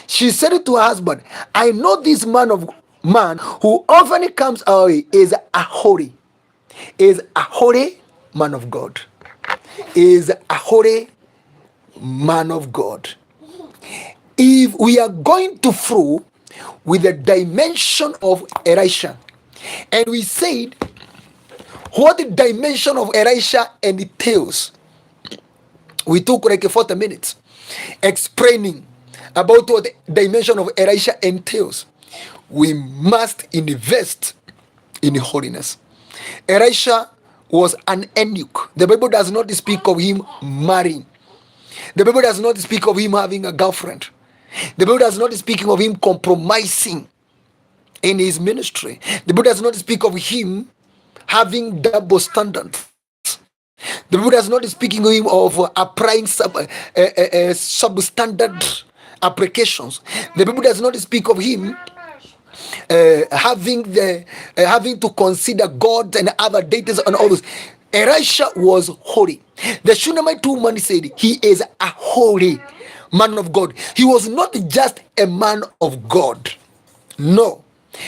Speaker 1: she said to her husband, I know this man who often comes our way is a holy man of God. Is a holy man of God. If we are going to flow with the dimension of Elisha, and we said what the dimension of Elisha entails, we took like 40 minutes explaining about what the dimension of Elisha entails. We must invest in holiness. Elisha was an eunuch. The Bible does not speak of him marrying. The Bible does not speak of him having a girlfriend. The Bible does not speak of him compromising in his ministry. The Bible does not speak of him having double standards. The Bible does not speak of him of applying substandard applications. The Bible does not speak of him having to consider God and other deities and all this. Elisha was holy. The Shunammite woman said he is a holy man of God. He was not just a man of God. No,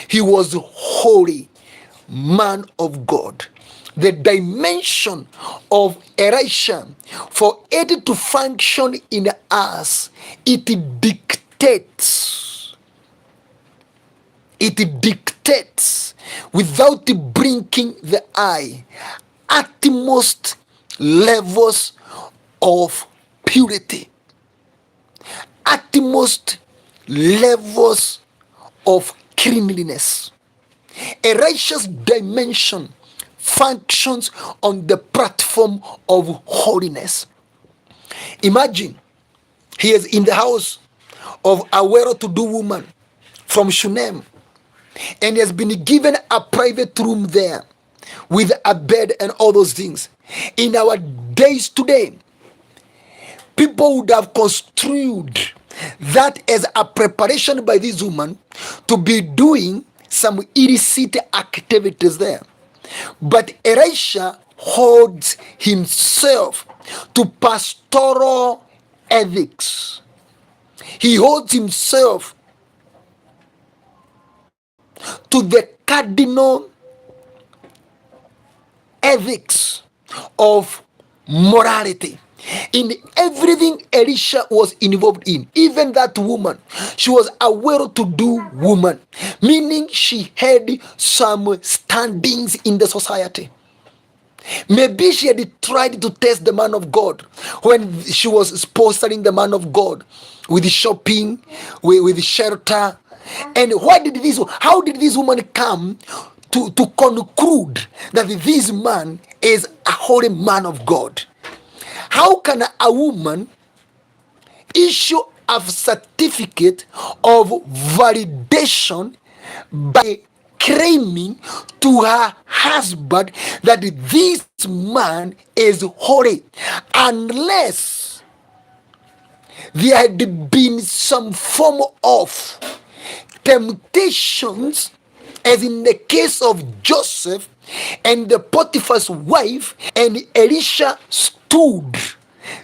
Speaker 1: he was holy man of God. The dimension of Elisha, for it to function in us, it dictates without blinking the eye utmost levels of purity, utmost levels of cleanliness. Elisha's dimension functions on the platform of holiness. Imagine he is in the house of a well-to-do woman from Shunem, and he has been given a private room there with a bed and all those things. In our days today, people would have construed that as a preparation by this woman to be doing some illicit activities there. But Elisha holds himself to pastoral ethics. He holds himself to the cardinal ethics of morality. In everything Elisha was involved in, even that woman, she was a well-to-do woman, meaning she had some standings in the society. Maybe she had tried to test the man of God when she was sponsoring the man of God with shopping, with shelter. And how did this woman come to conclude that this man is a holy man of God? How can a woman issue a certificate of validation by claiming to her husband that this man is holy, unless there had been some form of temptations, as in the case of Joseph and the Potiphar's wife, and Elisha stood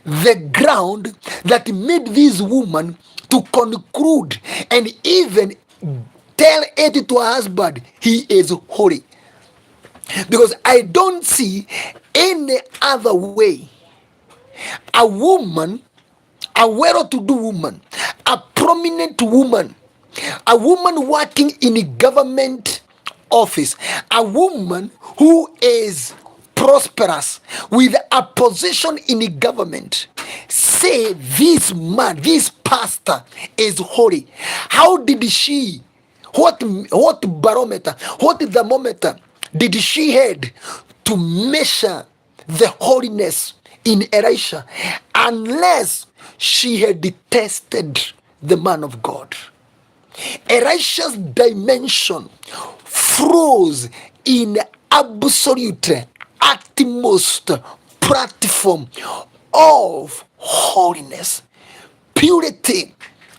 Speaker 1: the ground that made this woman to conclude and even tell it to her husband he is holy. Because I don't see any other way a woman, a well-to-do woman, a prominent woman, a woman working in a government office, a woman who is prosperous with a position in the government, say this man, this pastor is holy. How did she, what barometer, what thermometer did she had to measure the holiness in Elisha, unless she had tested the man of God? Elisha's dimension flows in absolute utmost platform of holiness, purity,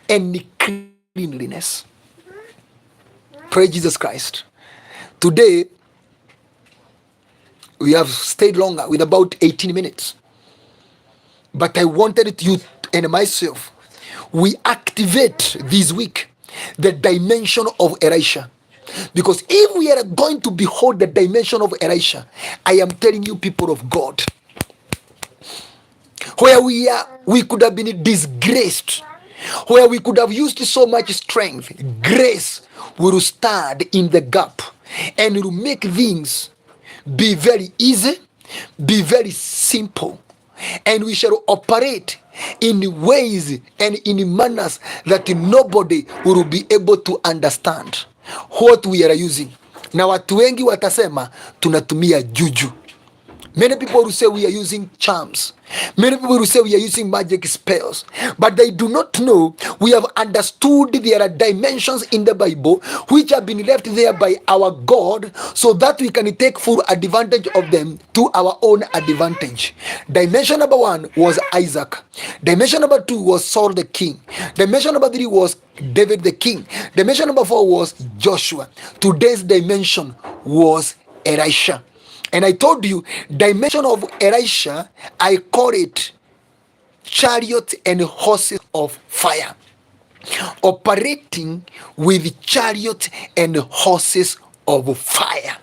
Speaker 1: and cleanliness. Praise Jesus Christ. Today, we have stayed longer with about 18 minutes. But I wanted you and myself, we activate this week the dimension of Elisha. Because if we are going to behold the dimension of Elisha, I am telling you, people of God, where we could have been disgraced, where we could have used so much strength, grace will stand in the gap and will make things be very easy, be very simple, and we shall operate in ways and in manners that nobody will be able to understand what we are using. Na watu wengi watasema tunatumia juju. Many people will say we are using charms. Many people will say we are using magic spells. But they do not know we have understood there are dimensions in the Bible which have been left there by our God so that we can take full advantage of them to our own advantage. Dimension number 1 was Isaac. Dimension number 2 was Saul the king. Dimension number 3 was David the king. Dimension number 4 was Joshua. Today's dimension was Elisha. And I told you, dimension of ELISHA, I call it chariot and horses of fire. Operating with chariot and horses of fire.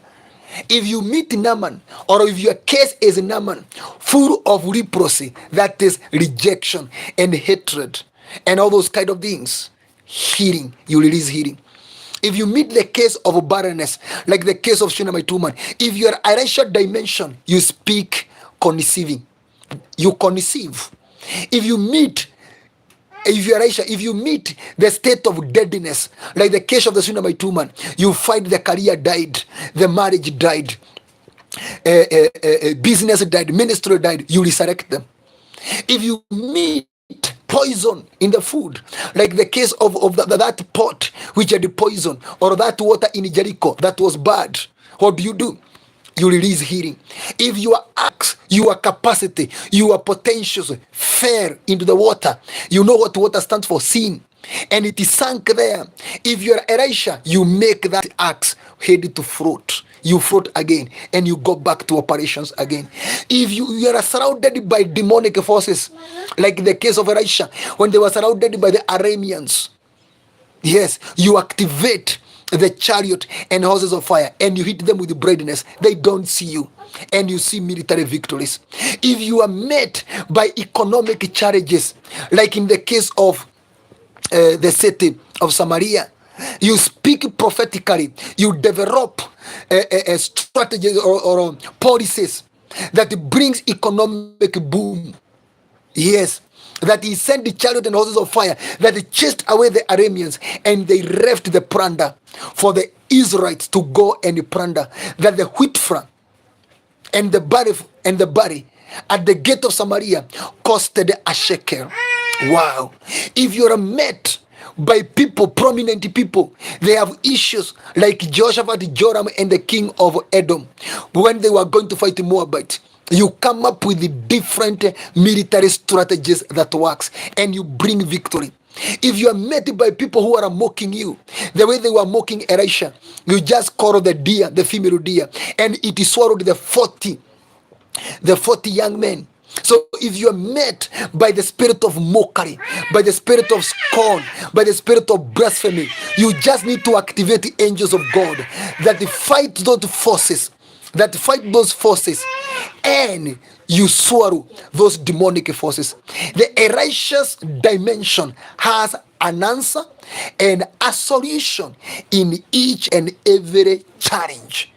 Speaker 1: If you meet Naaman, or if your case is Naaman, full of leprosy, that is rejection and hatred and all those kind of things, healing, you release healing. If you meet the case of barrenness, like the case of Shunammite woman, if you are Elisha dimension, you speak conceiving. You conceive. If you meet, if you are Elisha, if you meet the state of deadness, like the case of the Shunammite woman, you find the career died, the marriage died, business died, ministry died, you resurrect them. If you meet poison in the food, like the case of that pot which had the poison, or that water in Jericho that was bad, what do? You release healing. If your acts, your capacity, your potentials fell into the water, you know what water stands for? Sin. And it is sunk there. If you're Elisha, you make that axe head to float. You float again and you go back to operations again. If you are surrounded by demonic forces, like the case of Elisha, when they were surrounded by the Arameans, yes, you activate the chariot and horses of fire and you hit them with the brightness. They don't see you and you see military victories. If you are met by economic challenges, like in the case of the city of Samaria, you speak prophetically, you develop a strategies or policies that brings economic boom. Yes, that he sent the chariot and horses of fire that chased away the Arameans, and they left the plunder for the Israelites to go and plunder. That the wheat flour and the barley at the gate of Samaria costed a shekel. Wow. If you're met by people, prominent people, they have issues like Jehoshaphat, Joram, and the king of Edom, when they were going to fight the Moabite, you come up with the different military strategies that works and you bring victory. If you are met by people who are mocking you, the way they were mocking Elisha, you just call the deer, the female deer, and it swallowed the 40 young men. So if you are met by the spirit of mockery, by the spirit of scorn, by the spirit of blasphemy, you just need to activate the angels of God that fight those forces, and you swallow those demonic forces. The Elisha's dimension has an answer and a solution in each and every challenge,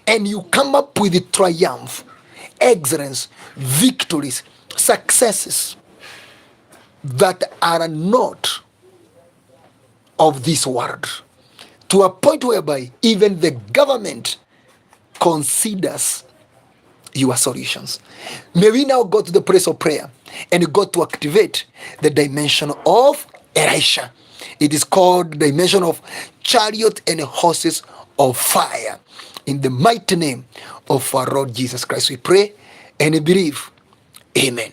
Speaker 1: and you come up with the triumph, excellence, victories, successes that are not of this world, to a point whereby even the government considers your solutions. May we now go to the place of prayer and go to activate the dimension of Elisha. It is called the dimension of chariot and horses of fire. In the mighty name of our Lord Jesus Christ, we pray and we believe. Amen.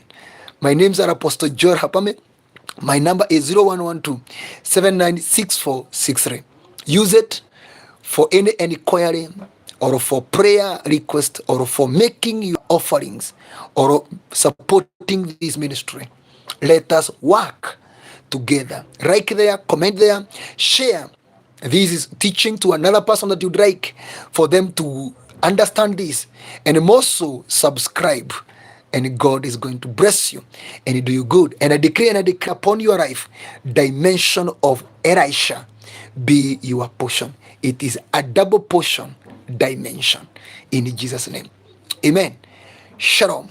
Speaker 1: My name is Apostle Joel Happamy. My number is 0112-796463. Use it for any inquiry, or for prayer request, or for making your offerings, or supporting this ministry. Let us work together. Like there, comment there, share this is teaching to another person that you'd like for them to understand this, and also subscribe, and God is going to bless you and do you good. And I decree and I declare upon your life, dimension of Elisha be your portion. It is a double portion dimension in Jesus' name. Amen. Shalom.